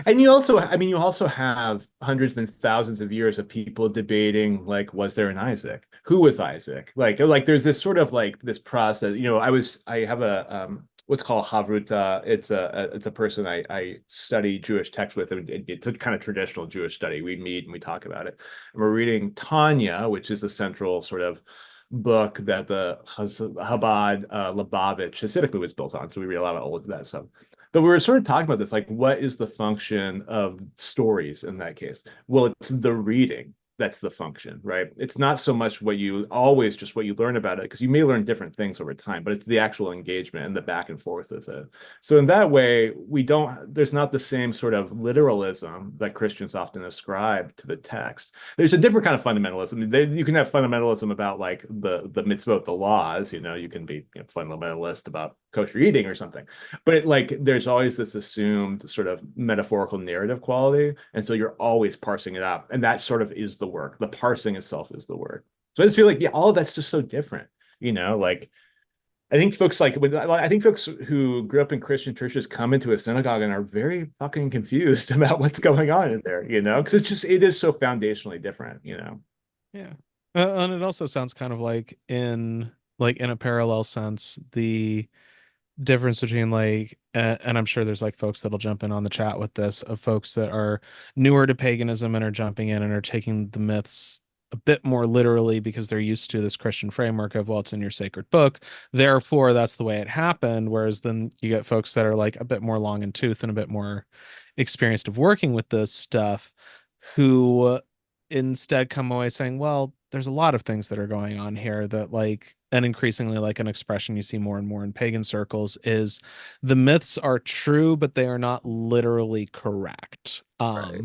And you also have hundreds and thousands of years of people debating, like, was there an Isaac? Who was Isaac? Like there's this sort of like this process. I have a what's called Havruta. It's a person I study Jewish text with. It's a kind of traditional Jewish study. We meet and we talk about it. And we're reading Tanya, which is the central sort of book that the Chabad Lubavitch Hasidic movement was built on. So we read a lot of old that stuff. But we were sort of talking about this, like, what is the function of stories in that case? Well, it's the reading that's the function, right? It's not so much what you learn about it, because you may learn different things over time, but it's the actual engagement and the back and forth with it. So in that way, there's not the same sort of literalism that Christians often ascribe to the text. There's a different kind of fundamentalism. You can have fundamentalism about like the mitzvot, the laws, you can be fundamentalist about kosher eating or something, but there's always this assumed sort of metaphorical narrative quality, and so you're always parsing it out, and that sort of is the work. The parsing itself is the work. So I just feel like, yeah, all of that's just so different. Like I think folks who grew up in Christian churches come into a synagogue and are very fucking confused about what's going on in there, because it is so foundationally different. Yeah. And it also sounds kind of like in a parallel sense, the difference between like and I'm sure there's like folks that'll jump in on the chat with this of folks that are newer to paganism and are jumping in and are taking the myths a bit more literally because they're used to this Christian framework of, well, it's in your sacred book, therefore that's the way it happened. Whereas then you get folks that are like a bit more long in tooth and a bit more experienced of working with this stuff who instead come away saying, well, there's a lot of things that are going on here that like, and increasingly like an expression you see more and more in pagan circles is the myths are true, but they are not literally correct. Right.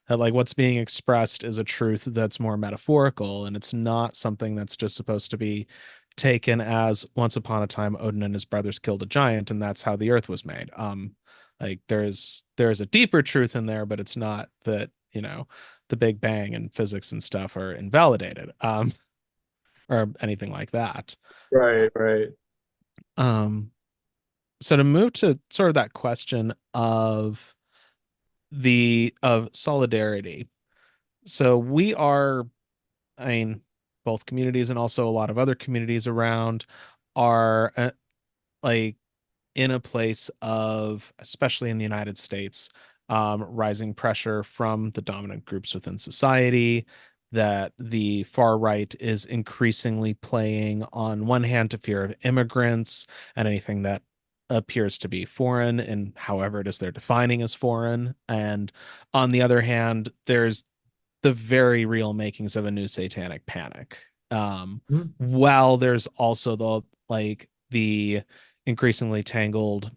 That like what's being expressed is a truth that's more metaphorical, and it's not something that's just supposed to be taken as once upon a time Odin and his brothers killed a giant, and that's how the earth was made. Like there's a deeper truth in there, but it's not that the Big Bang and physics and stuff are invalidated, or anything like that. Right, right. Um, so to move to sort of that question of solidarity. So we are, I mean, both communities and also a lot of other communities around are like in a place of, especially in the United States, rising pressure from the dominant groups within society, that the far right is increasingly playing on one hand to fear of immigrants and anything that appears to be foreign and however it is they're defining as foreign. And on the other hand, there's the very real makings of a new satanic panic. Mhm. While there's also the increasingly tangled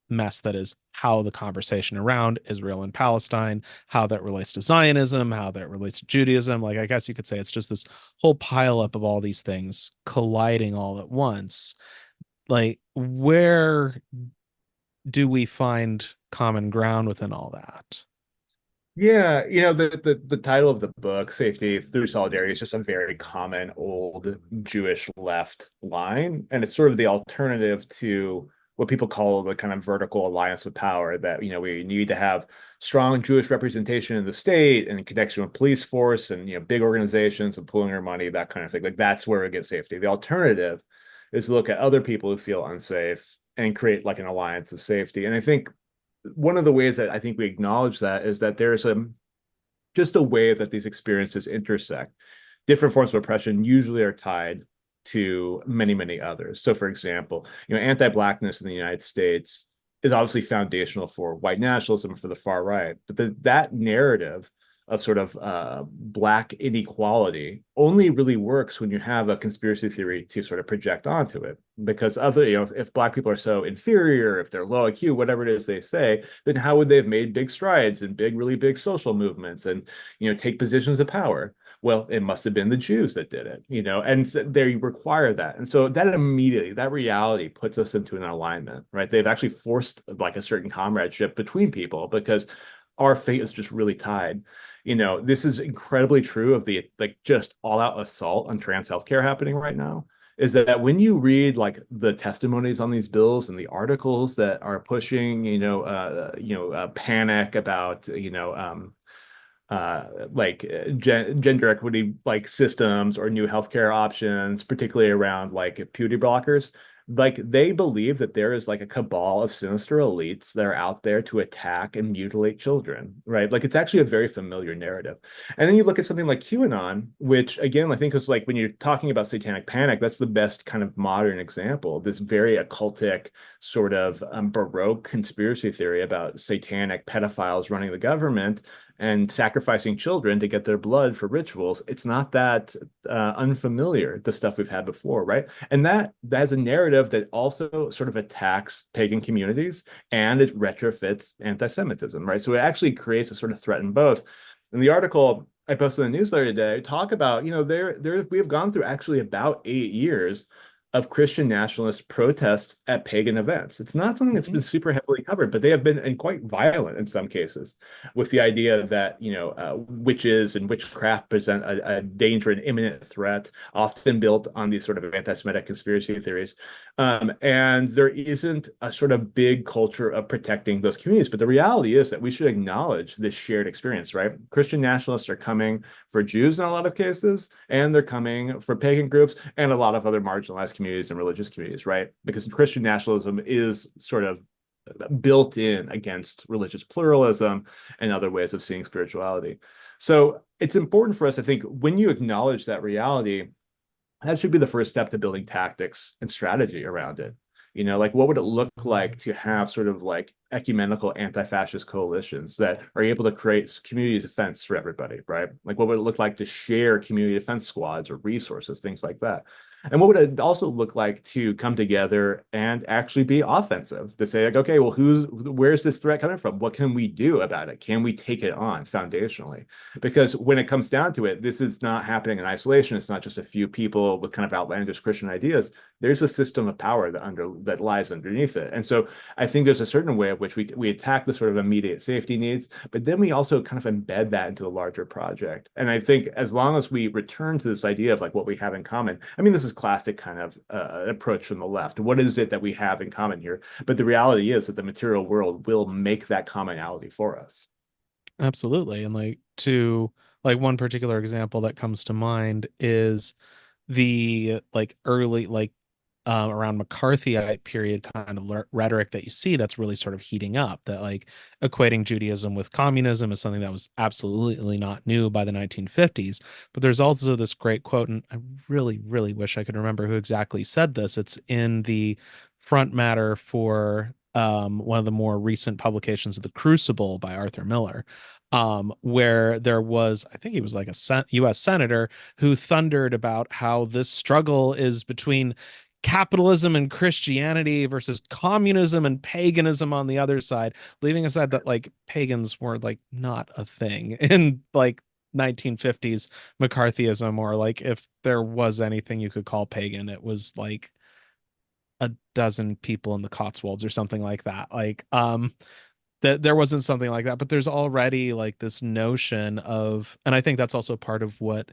mess that is how the conversation around Israel and Palestine, how that relates to Zionism, how that relates to Judaism. Like, I guess you could say it's just this whole pileup of all these things colliding all at once. Like, where do we find common ground within all that? Yeah, the title of the book, Safety Through Solidarity, is just a very common old Jewish left line. And it's sort of the alternative to what people call the kind of vertical alliance with power, that, we need to have strong Jewish representation in the state and connection with police force and, big organizations and pooling our money, that kind of thing. Like, that's where we get safety. The alternative is to look at other people who feel unsafe and create like an alliance of safety. And I think one of the ways that I think we acknowledge that is that there's just a way that these experiences intersect. Different forms of oppression usually are tied to many, many others. So, for example, anti-blackness in the United States is obviously foundational for white nationalism, for the far right. But that narrative of sort of black inequality only really works when you have a conspiracy theory to sort of project onto it. Because if black people are so inferior, if they're low IQ, whatever it is they say, then how would they have made big strides and really big social movements and take positions of power? Well, it must have been the Jews that did it, and so they require that. And so that immediately, that reality puts us into an alignment, right? They've actually forced like a certain comradeship between people because our fate is just really tied. This is incredibly true of the like just all out assault on trans healthcare happening right now. Is that when you read like the testimonies on these bills and the articles that are pushing, panic about, gender equity like systems or new healthcare options, particularly around like puberty blockers. Like, they believe that there is like a cabal of sinister elites that are out there to attack and mutilate children, right? Like, it's actually a very familiar narrative. And then you look at something like QAnon, which again, I think is like when you're talking about satanic panic, that's the best kind of modern example. This very occultic sort of Baroque conspiracy theory about satanic pedophiles running the government and sacrificing children to get their blood for rituals. It's not that unfamiliar, the stuff we've had before, right? And that has a narrative that also sort of attacks pagan communities and it retrofits anti-Semitism, right? So it actually creates a sort of threat in both. In the article I posted in the newsletter today, talk about, we have gone through actually about 8 years of Christian nationalist protests at pagan events. It's not something that's been Mhm. super heavily covered, but they have been and quite violent in some cases, with the idea that witches and witchcraft present a danger, an imminent threat, often built on these sort of anti-Semitic conspiracy theories. And there isn't a sort of big culture of protecting those communities. But the reality is that we should acknowledge this shared experience, right? Christian nationalists are coming for Jews in a lot of cases, and they're coming for pagan groups and a lot of other marginalized communities and religious communities, right? Because Christian nationalism is sort of built in against religious pluralism and other ways of seeing spirituality. So it's important for us, I think, when you acknowledge that reality, that should be the first step to building tactics and strategy around it. Like, what would it look like to have sort of like ecumenical anti-fascist coalitions that are able to create community defense for everybody, right? Like, what would it look like to share community defense squads or resources, things like that? And what would it also look like to come together and actually be offensive, to say like, okay, well, where's this threat coming from? What can we do about it? Can we take it on foundationally? Because when it comes down to it, this is not happening in isolation. It's not just a few people with kind of outlandish Christian ideas. there's a system of power that lies underneath it. And so I think there's a certain way of which we attack the sort of immediate safety needs, but then we also kind of embed that into the larger project. And I think as long as we return to this idea of like what we have in common, I mean, this is classic kind of approach from the left. What is it that we have in common here? But the reality is that the material world will make that commonality for us. Absolutely. And like one particular example that comes to mind is the like early around McCarthyite period kind of rhetoric that you see that's really sort of heating up, that like equating Judaism with communism is something that was absolutely not new by the 1950s. But there's also this great quote, and I really, really wish I could remember who exactly said this. It's in the front matter for one of the more recent publications of The Crucible by Arthur Miller, where there was, I think he was like a US senator who thundered about how this struggle is between capitalism and Christianity versus communism and paganism on the other side, leaving aside that like pagans were like not a thing in like 1950s McCarthyism, or like if there was anything you could call pagan, it was like a dozen people in the Cotswolds or something like that. Like that there wasn't something like that, but there's already like this notion of, and I think that's also part of what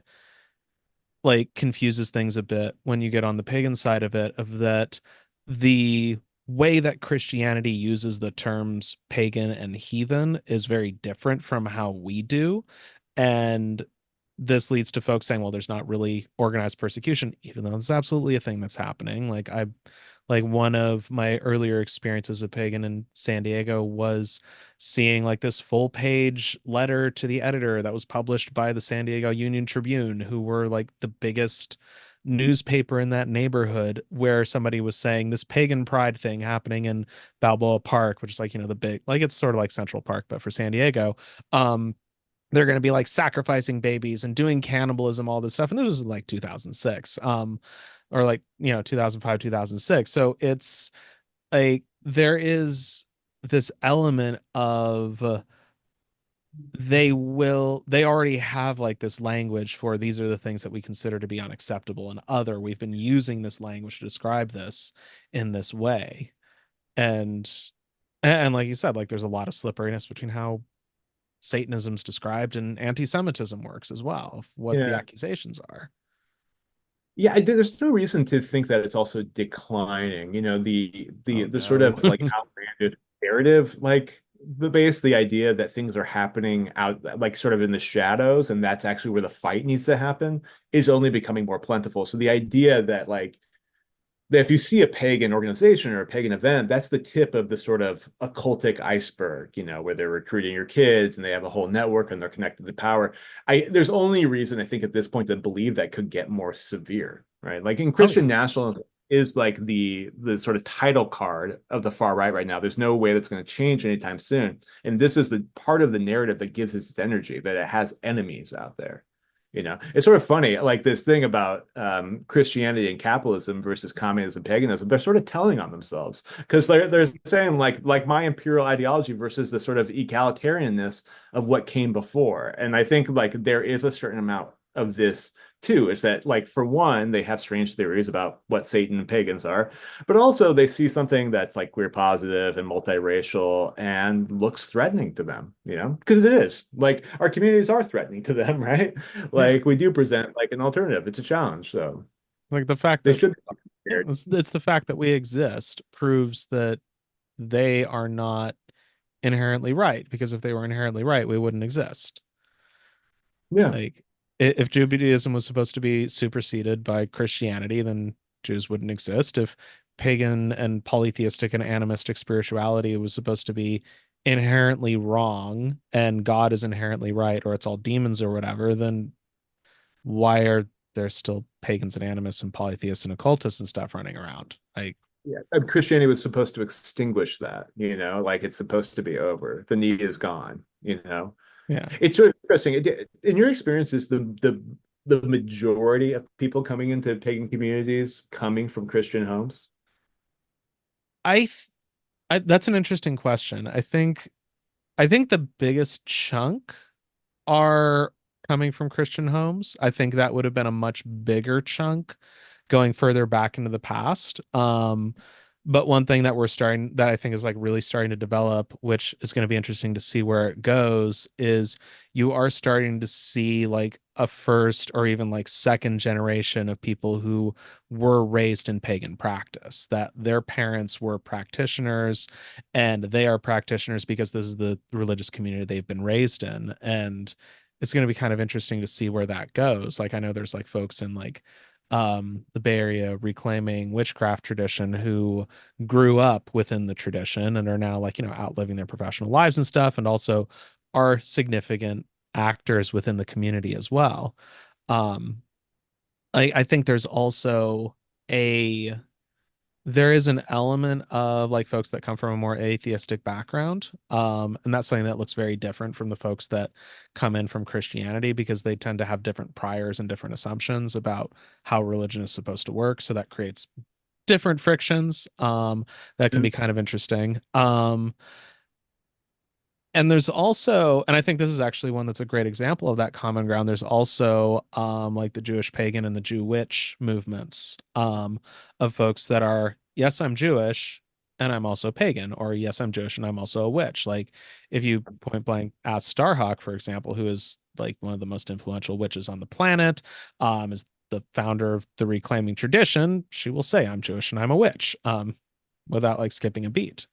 like confuses things a bit when you get on the pagan side of it, of that the way that Christianity uses the terms pagan and heathen is very different from how we do. And this leads to folks saying, well, there's not really organized persecution, even though it's absolutely a thing that's happening. Like one of my earlier experiences of pagan in San Diego was seeing like this full page letter to the editor that was published by the San Diego Union Tribune, who were like the biggest newspaper in that neighborhood, where somebody was saying this pagan pride thing happening in Balboa Park, which is like, the big, like it's sort of like Central Park, but for San Diego. They're going to be like sacrificing babies and doing cannibalism, all this stuff. And this was like 2006, or like, 2005, 2006. So it's like, there is this element of they already have like this language for these are the things that we consider to be unacceptable and other. We've been using this language to describe this in this way. And, and like you said, like there's a lot of slipperiness between how Satanism's described and anti-Semitism works as well, of what the Yeah. accusations are. Yeah, there's no reason to think that it's also declining. The Oh the sort no. of like outlandish narrative, like the idea that things are happening out like sort of in the shadows, and that's actually where the fight needs to happen, is only becoming more plentiful. So the idea that like that if you see a pagan organization or a pagan event, that's the tip of the sort of occultic iceberg, where they're recruiting your kids and they have a whole network and they're connected to power. There's only reason I think at this point to believe that could get more severe, right? Like in Oh Christian yeah. nationalism is like the sort of title card of the far right now. There's no way that's going to change anytime soon. And this is the part of the narrative that gives it its energy, that it has enemies out there. It's sort of funny, like this thing about Christianity and capitalism versus communism and paganism. They're sort of telling on themselves because they're saying like my imperial ideology versus the sort of egalitarianness of what came before. And I think like there is a certain amount of this too, is that like for one, they have strange theories about what Satan and pagans are, but also they see something that's like queer positive and multiracial and looks threatening to them, because it is. Like our communities are threatening to them, right? Yeah. Like we do present like an alternative. It's a challenge, so Like the fact they that, should be yeah, prepared. it's the fact that we exist proves that they are not inherently right, because if they were inherently right, we wouldn't exist. Yeah. Like if Judaism was supposed to be superseded by Christianity, then Jews wouldn't exist. If pagan and polytheistic and animistic spirituality was supposed to be inherently wrong and God is inherently right, or it's all demons or whatever, then why are there still pagans and animists and polytheists and occultists and stuff running around? Like, Yeah. And Christianity was supposed to extinguish that, like it's supposed to be over. The need is gone. yeah. It's sort of interesting. In your experience, is the majority of people coming into pagan communities coming from Christian homes? I, th- that's an interesting question. I think the biggest chunk are coming from Christian homes. I think that would have been a much bigger chunk going further back into the past. But one thing that I think is like really starting to develop, which is going to be interesting to see where it goes, is you are starting to see like a first or even like second generation of people who were raised in pagan practice, that their parents were practitioners and they are practitioners because this is the religious community they've been raised in. And it's going to be kind of interesting to see where that goes. Like I know there's like folks in like the Bay Area reclaiming witchcraft tradition who grew up within the tradition and are now like, outliving their professional lives and stuff, and also are significant actors within the community as well. Um, I think there's also a there is an element of like folks that come from a more atheistic background. And that's something that looks very different from the folks that come in from Christianity because they tend to have different priors and different assumptions about how religion is supposed to work. So that creates different frictions that can be kind of interesting. And there's also, and I think this is actually one that's a great example of that common ground. There's also like the Jewish pagan and the Jew witch movements of folks that are, yes, I'm Jewish and I'm also pagan, or yes, I'm Jewish and I'm also a witch. Like if you point blank ask Starhawk, for example, who is like one of the most influential witches on the planet, is the founder of the reclaiming tradition, she will say, I'm Jewish and I'm a witch, without like skipping a beat.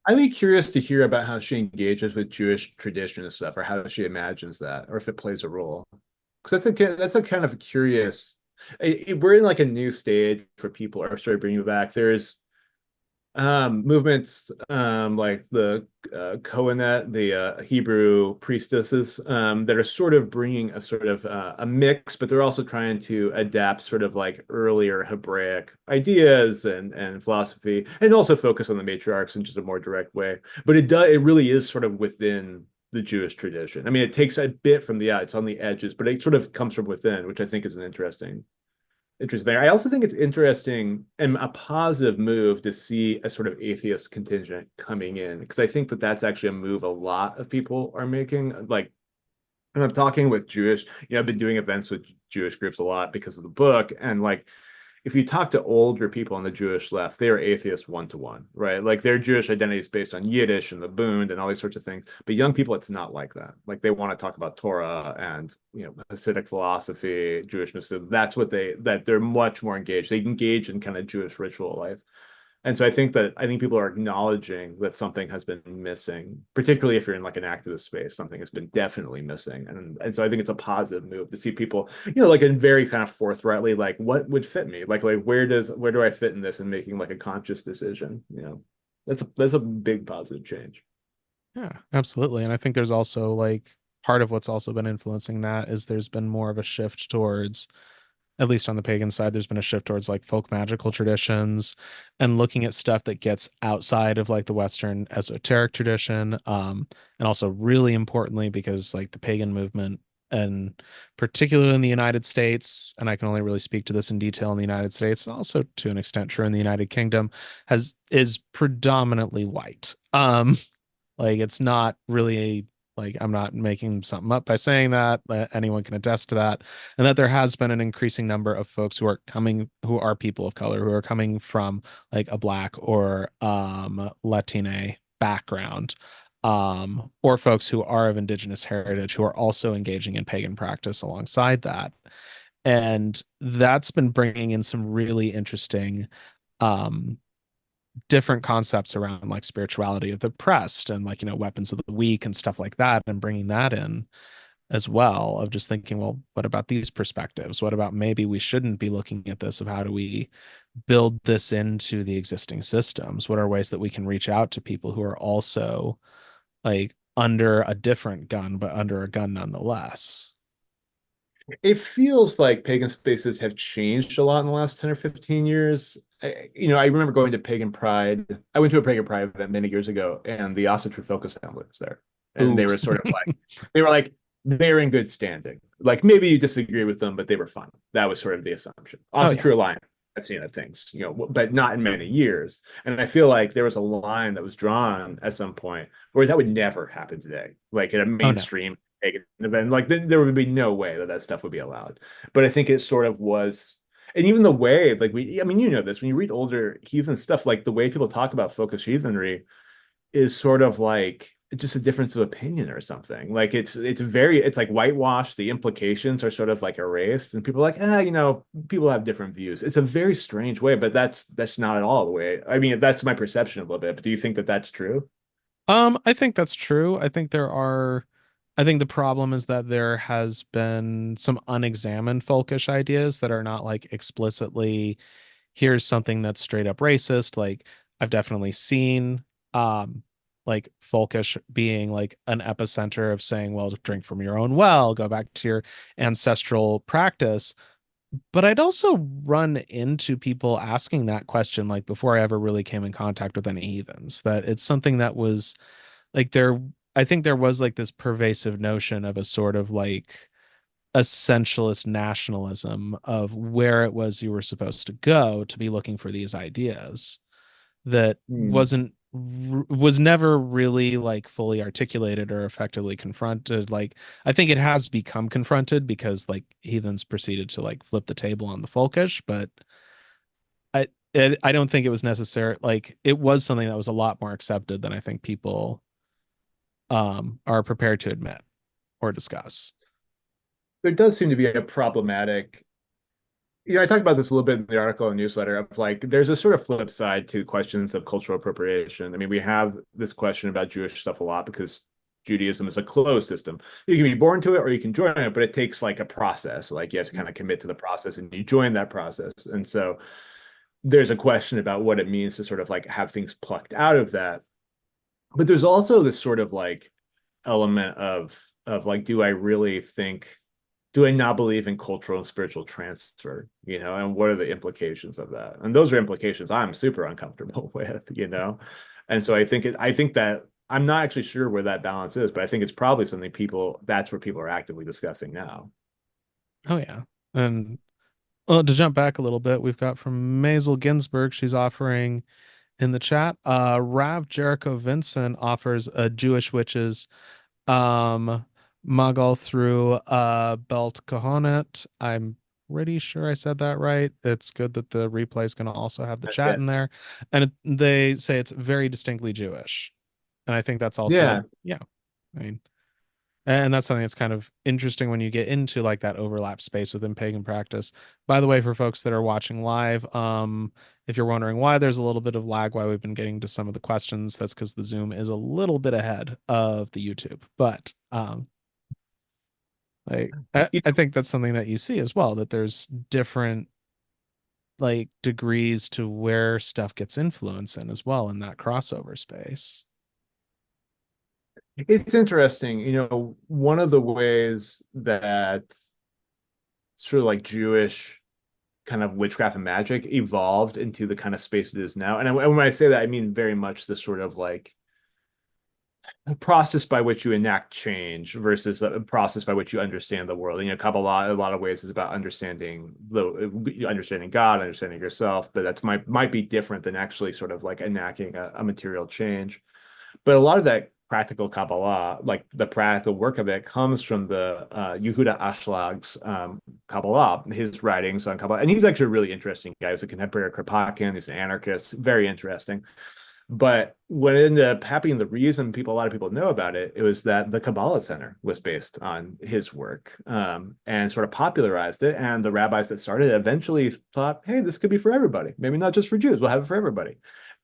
I'd be curious to hear about how she engages with Jewish tradition and stuff, or how she imagines that, or if it plays a role. Because that's a kind of curious. We're in like a new stage where people are starting to bring you back. There's movements like the Kohenet, the Hebrew priestesses that are sort of bringing a sort of a mix, but they're also trying to adapt sort of like earlier Hebraic ideas and philosophy, and also focus on the matriarchs in just a more direct way. But it really is sort of within the Jewish tradition. I mean, it takes a bit from the it's on the edges, but it sort of comes from within, which I think is an interesting. I also think it's interesting and a positive move to see a sort of atheist contingent coming in, because I think that that's actually a move a lot of people are making. Like when I'm talking with Jewish, I've been doing events with Jewish groups a lot because of the book, and like if you talk to older people on the Jewish left, they are atheists one to one, right? Like their Jewish identity is based on Yiddish and the Bund and all these sorts of things. But young people, it's not like that. Like they want to talk about Torah and Hasidic philosophy, Jewishness. So that's that they're much more engaged. They engage in kind of Jewish ritual life. And so I think people are acknowledging that something has been missing, particularly if you're in like an activist space, something has been definitely missing. And so I think it's a positive move to see people, like in very kind of forthrightly, like what would fit me? Like where do I fit in this, and making like a conscious decision? That's a big positive change. Yeah, absolutely. And I think there's also like part of what's also been influencing that is there's been more of a shift towards, at least on the pagan side, there's been a shift towards like folk magical traditions and looking at stuff that gets outside of like the Western esoteric tradition. And also really importantly, because like the pagan movement, and particularly in the United States, and I can only really speak to this in detail in the United States, and also to an extent true in the United Kingdom, is predominantly white. Like it's not really like I'm not making something up by saying that. Anyone can attest to that, and that there has been an increasing number of folks who are people of color who are coming from like a Black or Latina background, or folks who are of indigenous heritage who are also engaging in pagan practice alongside that, and that's been bringing in some really interesting um different concepts around like spirituality of the oppressed and like weapons of the weak and stuff like that, and bringing that in as well, of just thinking, well, what about these perspectives, what about maybe we shouldn't be looking at this, of how do we build this into the existing systems, what are ways that we can reach out to people who are also like under a different gun but under a gun nonetheless. It feels like pagan spaces have changed a lot in the last 10 or 15 years. I remember going to Pagan Pride. I went to a Pagan Pride event many years ago, and the Asa True Folk Assembly was there. And Ooh. they were sort of like, they were like, they're in good standing. Like maybe you disagree with them, but they were fine. That was sort of the assumption. Oh Asa yeah. True Alliance, I've seen of things, but not in many years. And I feel like there was a line that was drawn at some point where that would never happen today, like in a Oh no. mainstream pagan event. Like there would be no way that stuff would be allowed. But I think it sort of was. And even the way, like I mean, you know this, when you read older heathen stuff, like the way people talk about folkish heathenry is sort of like just a difference of opinion or something. Like it's like whitewashed. The implications are sort of like erased, and people are like, people have different views. It's a very strange way, but that's not at all the way. I mean, that's my perception a little bit. But do you think that that's true? I think that's true. I think the problem is that there has been some unexamined folkish ideas that are not like explicitly, here's something that's straight up racist. Like I've definitely seen, like folkish being like an epicenter of saying, well, drink from your own well, go back to your ancestral practice. But I'd also run into people asking that question like before I ever really came in contact with any heathens, that it's something that was like I think there was like this pervasive notion of a sort of like essentialist nationalism of where it was you were supposed to go to be looking for these ideas that Hmm. was never really like fully articulated or effectively confronted. Like I think it has become confronted because like heathens proceeded to like flip the table on the folkish, but I don't think it was necessary. Like it was something that was a lot more accepted than I think people are prepared to admit or discuss. There does seem to be a problematic. I talked about this a little bit in the article and newsletter of like there's a sort of flip side to questions of cultural appropriation. I mean, we have this question about Jewish stuff a lot because Judaism is a closed system. You can be born to it or you can join it, but it takes like a process. Like you have to kind of commit to the process and you join that process. And so there's a question about what it means to sort of like have things plucked out of that. But there's also this sort of like element of like, do I not believe in cultural and spiritual transfer, and what are the implications of that? And those are implications I'm super uncomfortable with. And so I think that I'm not actually sure where that balance is, but I think it's probably something that's where people are actively discussing now. Oh yeah. And well, to jump back a little bit, we've got from Maisel Ginsburg. She's offering in the chat. Rav Jericho Vincent offers a Jewish witches um Magal through Belt Kahonet. I'm pretty sure I said that right. It's good that the replay is going to also have the chat Yeah. in there. And they say it's very distinctly Jewish. And I think that's Yeah. also, yeah. I mean, and that's something that's kind of interesting when you get into like that overlap space within pagan practice. By the way, for folks that are watching live, if you're wondering why there's a little bit of lag, why we've been getting to some of the questions, that's because the Zoom is a little bit ahead of the YouTube. But like You I think that's something that you see as well, that there's different like degrees to where stuff gets influence in as well in that crossover space. It's interesting, one of the ways that sort of like Jewish kind of witchcraft and magic evolved into the kind of space it is now. And when I say that, I mean very much the sort of like a process by which you enact change versus a process by which you understand the world. And Kabbalah, a lot of ways, is about understanding God, understanding yourself, but that's might be different than actually sort of like enacting a material change. But a lot of that practical Kabbalah, like the practical work of it, comes from the Yehuda Ashleg's Kabbalah, his writings on Kabbalah. And he's actually a really interesting guy. He's a contemporary Kropotkin. He's an anarchist. Very interesting. But what ended up happening, a lot of people know about it, it was that the Kabbalah Center was based on his work and sort of popularized it. And the rabbis that started it eventually thought, hey, this could be for everybody. Maybe not just for Jews, we'll have it for everybody.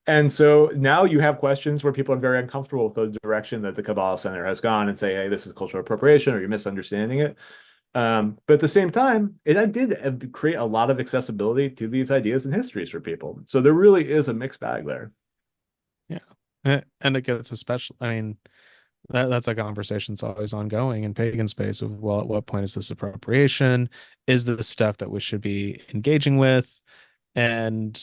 And so now you have questions where people are very uncomfortable with the direction that the Kabbalah Center has gone and say, hey, this is cultural appropriation or you're misunderstanding it. But at the same time, it did create a lot of accessibility to these ideas and histories for people. So there really is a mixed bag there. Yeah. And it gets especially, I mean, that's a conversation that's always ongoing in pagan space of, well, at what point is this appropriation? Is this stuff that we should be engaging with? And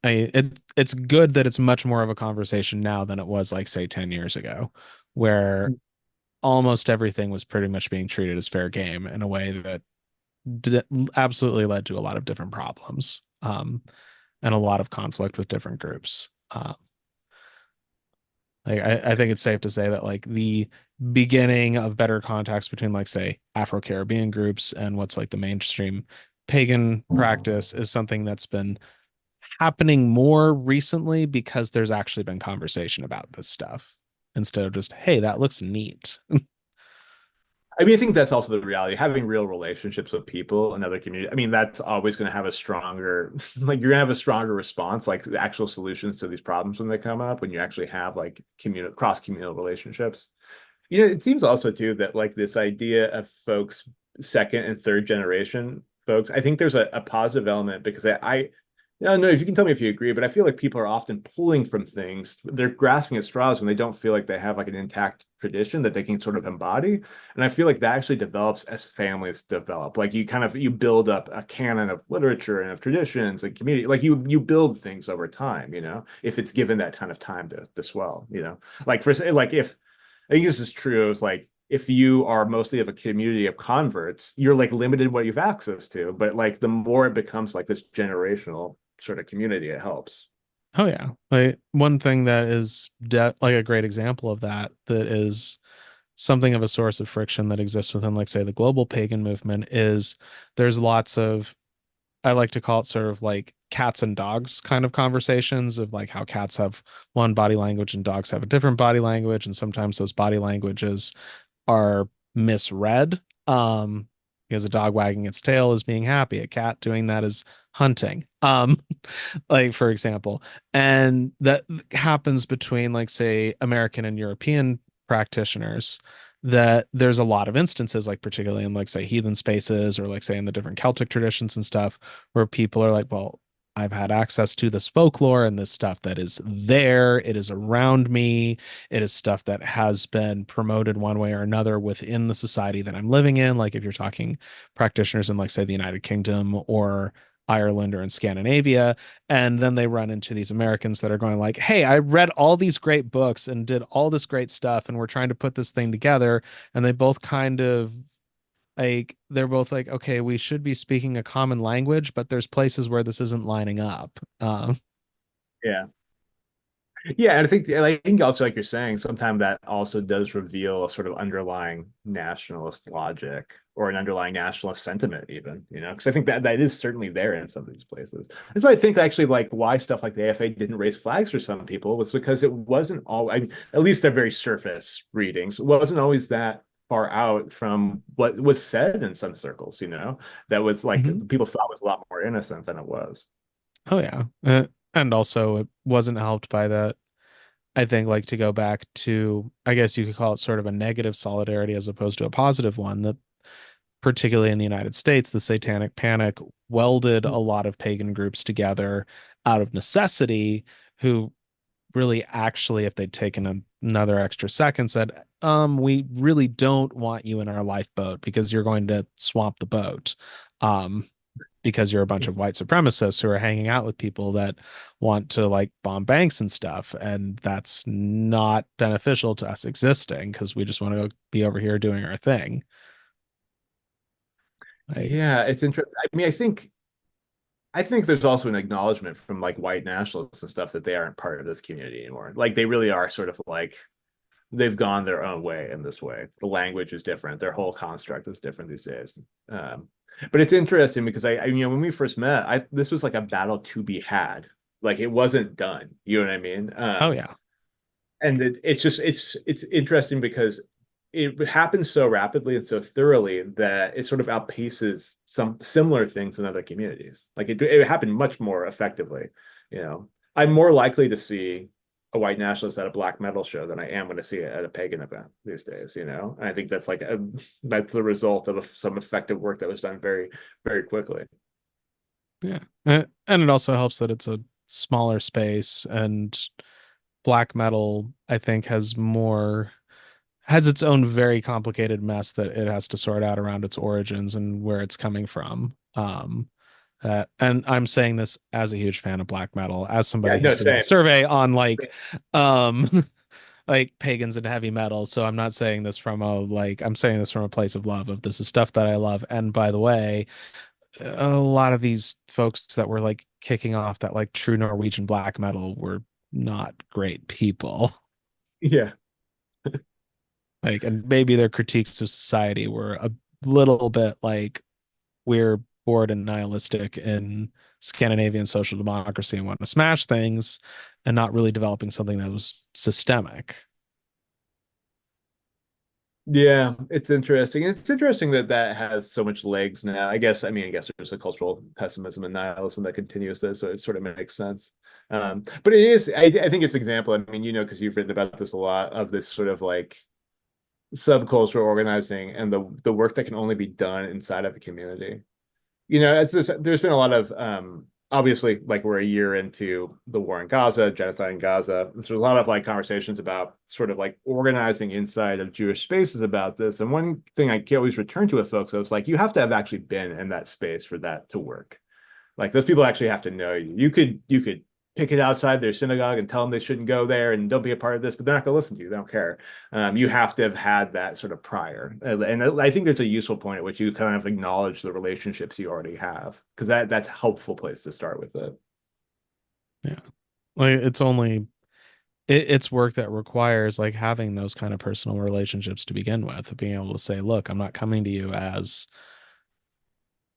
it's good that it's much more of a conversation now than it was like say 10 years ago, where almost everything was pretty much being treated as fair game in a way that did, absolutely led to a lot of different problems, and a lot of conflict with different groups. Like I think it's safe to say that like the beginning of better contacts between like say Afro-Caribbean groups and what's like the mainstream pagan practice is something that's been happening more recently because there's actually been conversation about this stuff instead of just, hey, that looks neat. I mean, I think that's also the reality. Having real relationships with people and other community. I mean, that's always going to have a stronger, like you're going to have a stronger response, like the actual solutions to these problems when they come up, when you actually have like communal cross-communal relationships. It seems also too that like this idea of folks second and third generation folks, I think there's a positive element because I don't know if you can tell me if you agree, but I feel like people are often pulling from things. They're grasping at straws when they don't feel like they have like an intact tradition that they can sort of embody. And I feel like that actually develops as families develop. Like you build up a canon of literature and of traditions and community. Like you build things over time, if it's given that kind of time to swell. Like for like if I think this is true. It's like if you are mostly of a community of converts, you're like limited what you have access to. But like the more it becomes like this generational sort of community, it helps. Oh yeah. Like one thing that is like a great example of that is something of a source of friction that exists within, like, say, the global pagan movement is there's lots of, I like to call it sort of like cats and dogs kind of conversations of like how cats have one body language and dogs have a different body language, and sometimes those body languages are misread. Because a dog wagging its tail is being happy, a cat doing that is hunting. Like for example, and that happens between, like, say, American and European practitioners. That there's a lot of instances, like particularly in, like, say, heathen spaces or, like, say, in the different Celtic traditions and stuff, where people are like, well, I've had access to this folklore and this stuff that is there. It is around me. It is stuff that has been promoted one way or another within the society that I'm living in. Like if you're talking practitioners in, like, say, the United Kingdom or Ireland or in Scandinavia, and then they run into these Americans that are going like, "Hey, I read all these great books and did all this great stuff, and we're trying to put this thing together." And they both kind of like, they're both like, "Okay, we should be speaking a common language, but there's places where this isn't lining up." Yeah. Yeah, and I think also like you're saying, sometimes that also does reveal a sort of underlying nationalist logic or an underlying nationalist sentiment, even, because I think that is certainly there in some of these places. That's why I think actually like why stuff like the AFA didn't raise flags for some people was because it wasn't all, I mean, at least their very surface readings, it wasn't always that far out from what was said in some circles, that was like Mhm. people thought was a lot more innocent than it was. Oh yeah. And also it wasn't helped by that. I think, like, to go back to, I guess you could call it sort of a negative solidarity as opposed to a positive one, that particularly in the United States, the Satanic Panic welded a lot of pagan groups together out of necessity, who really actually, if they'd taken another extra second, said, we really don't want you in our lifeboat because you're going to swamp the boat. Um, because you're a bunch of white supremacists who are hanging out with people that want to, like, bomb banks and stuff, and that's not beneficial to us existing because we just want to go be over here doing our thing. Like, Yeah, it's interesting. I mean, I think there's also an acknowledgement from like white nationalists and stuff that they aren't part of this community anymore. Like they really are sort of like they've gone their own way in this way. The language is different. Their whole construct is different these days. But it's interesting because when we first met, this was like a battle to be had. Like it wasn't done. You know what I mean? oh yeah. And it's interesting because it happens so rapidly and so thoroughly that it sort of outpaces some similar things in other communities. Like it happened much more effectively. I'm more likely to see a white nationalist at a black metal show than I am going to see it at a pagan event these days. And I think that's that's the result of some effective work that was done very, very quickly. Yeah. And it also helps that it's a smaller space, and black metal, I think, has its own very complicated mess that it has to sort out around its origins and where it's coming from. And I'm saying this as a huge fan of black metal, as Yeah, somebody who's no, doing a same. survey on, like, um like pagans and heavy metal. So I'm not saying this from a, like, I'm saying this from a place of love, of this is stuff that I love. And by the way, a lot of these folks that were, like, kicking off that, like, true Norwegian black metal were not great people. Yeah. Like, and maybe their critiques of society were a little bit like, we're bored and nihilistic in Scandinavian social democracy and want to smash things and not really developing something that was systemic. Yeah, it's interesting. It's interesting that that has so much legs now. I guess there's a cultural pessimism and nihilism that continues there, so it sort of makes sense. But it is, I think it's an example. I mean, because you've written about this a lot of this sort of like subcultural organizing and the work that can only be done inside of a community. There's been a lot of obviously like we're a year into the war in Gaza, genocide in Gaza. There's a lot of like conversations about sort of like organizing inside of Jewish spaces about this. And one thing I can always return to with folks, I was like, you have to have actually been in that space for that to work. Like those people actually have to know you. You could pick it outside their synagogue and tell them they shouldn't go there and don't be a part of this, but they're not going to listen to you. They don't care. You have to have had that sort of prior, and I think there's a useful point at which you kind of acknowledge the relationships you already have because that's a helpful place to start with it. Yeah. Like it's work that requires like having those kind of personal relationships to begin with, being able to say, look, I'm not coming to you as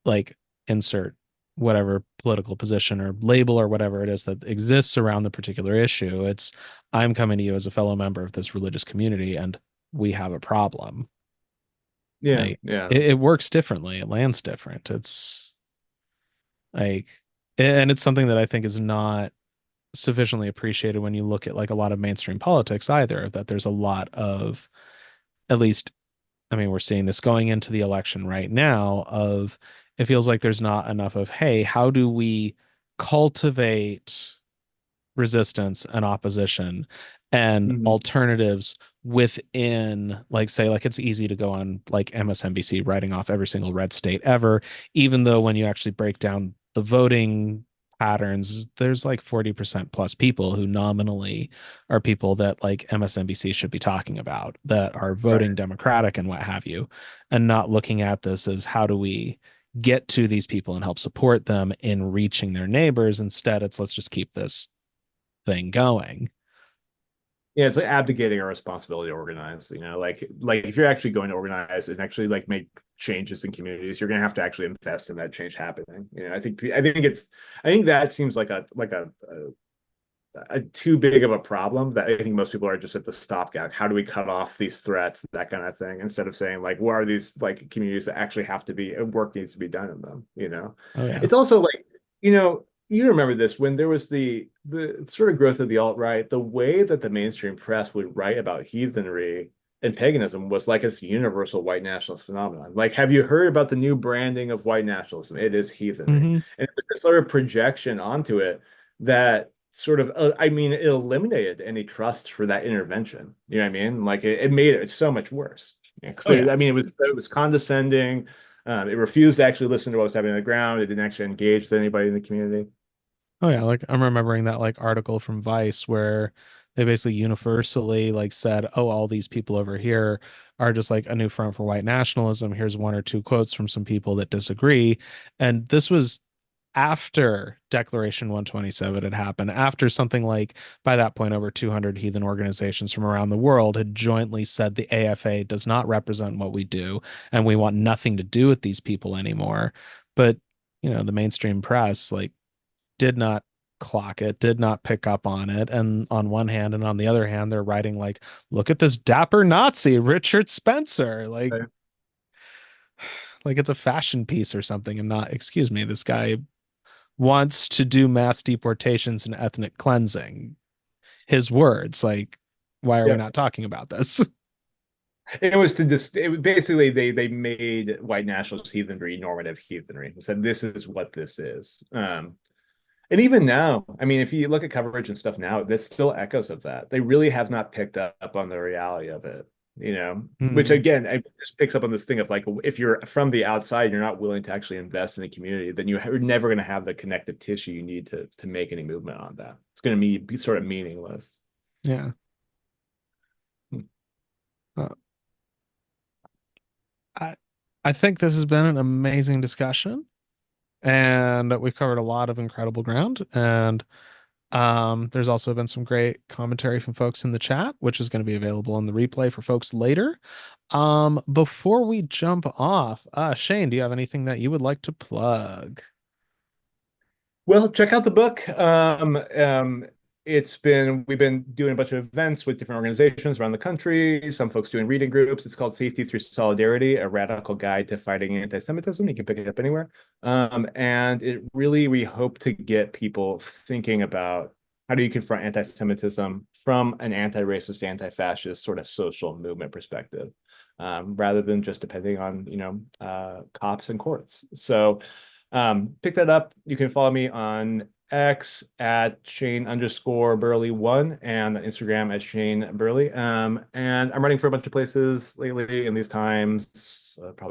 like insert whatever political position or label or whatever it is that exists around the particular issue. It's I'm coming to you as a fellow member of this religious community and we have a problem. Yeah, Like yeah. it works differently. It lands different. It's like and it's something that I think is not sufficiently appreciated when you look at like a lot of mainstream politics either, that there's a lot of, at least, I mean, we're seeing this going into the election right now of it feels like there's not enough of, hey, how do we cultivate resistance and opposition and Mhm. alternatives within, like, say, like it's easy to go on like MSNBC writing off every single red state ever, even though when you actually break down the voting patterns, there's like 40% plus people who nominally are people that like MSNBC should be talking about that are voting Right. Democratic and what have you, and not looking at this as how do we get to these people and help support them in reaching their neighbors. Instead, it's let's just keep this thing going. Yeah, it's like abdicating our responsibility to organize, like if you're actually going to organize and actually like make changes in communities, you're going to have to actually invest in that change happening. I think that seems like a too big of a problem that I think most people are just at the stopgap. How do we cut off these threats, that kind of thing, instead of saying like, what are these like communities that actually have to be work needs to be done in them? Oh yeah. It's also like, you remember this when there was the sort of growth of the alt-right, the way that the mainstream press would write about heathenry and paganism was like this universal white nationalist phenomenon. Like, have you heard about the new branding of white nationalism? It is heathenry. Hmm. And this sort of projection onto it that sort of I mean it eliminated any trust for that intervention. You know what I mean? Like it made it so much worse. Because Oh yeah. I mean it was condescending. It refused to actually listen to what was happening on the ground. It didn't actually engage with anybody in the community. Oh yeah. Like I'm remembering that like article from Vice where they basically universally like said, oh, all these people over here are just like a new front for white nationalism. Here's one or two quotes from some people that disagree. And this was after Declaration 127 had happened, after something like, by that point, over 200 heathen organizations from around the world had jointly said the AFA does not represent what we do, and we want nothing to do with these people anymore. But, the mainstream press, like, did not clock it, did not pick up on it. And on one hand, and on the other hand, they're writing, like, look at this dapper Nazi, Richard Spencer. Okay. Like it's a fashion piece or something, and not, excuse me, this guy wants to do mass deportations and ethnic cleansing. His words, like, why are we Yeah. not talking about this? It was to this. Basically they made white nationalist heathenry normative heathenry. They said this is what this is. And even now, I mean, if you look at coverage and stuff now, there's still echoes of that. They really have not picked up on the reality of it, which Hmm. again, it just picks up on this thing of like, if you're from the outside, you're not willing to actually invest in a community, then you're never going to have the connective tissue you need to make any movement on that. It's going to be sort of meaningless. Yeah. Hmm. Uh, I I think this has been an amazing discussion, and we've covered a lot of incredible ground. And There's also been some great commentary from folks in the chat, which is going to be available on the replay for folks later. Before we jump off, Shane, do you have anything that you would like to plug? Well, check out the book. We've been doing a bunch of events with different organizations around the country. Some folks doing reading groups. It's called Safety Through Solidarity, a radical guide to fighting anti-Semitism. You can pick it up anywhere. And we hope to get people thinking about how do you confront anti-Semitism from an anti-racist, anti-fascist sort of social movement perspective, rather than just depending on, cops and courts. So pick that up. You can follow me on X at Shane_Burley1 and on Instagram at Shane Burley. And I'm running for a bunch of places lately in these times, probably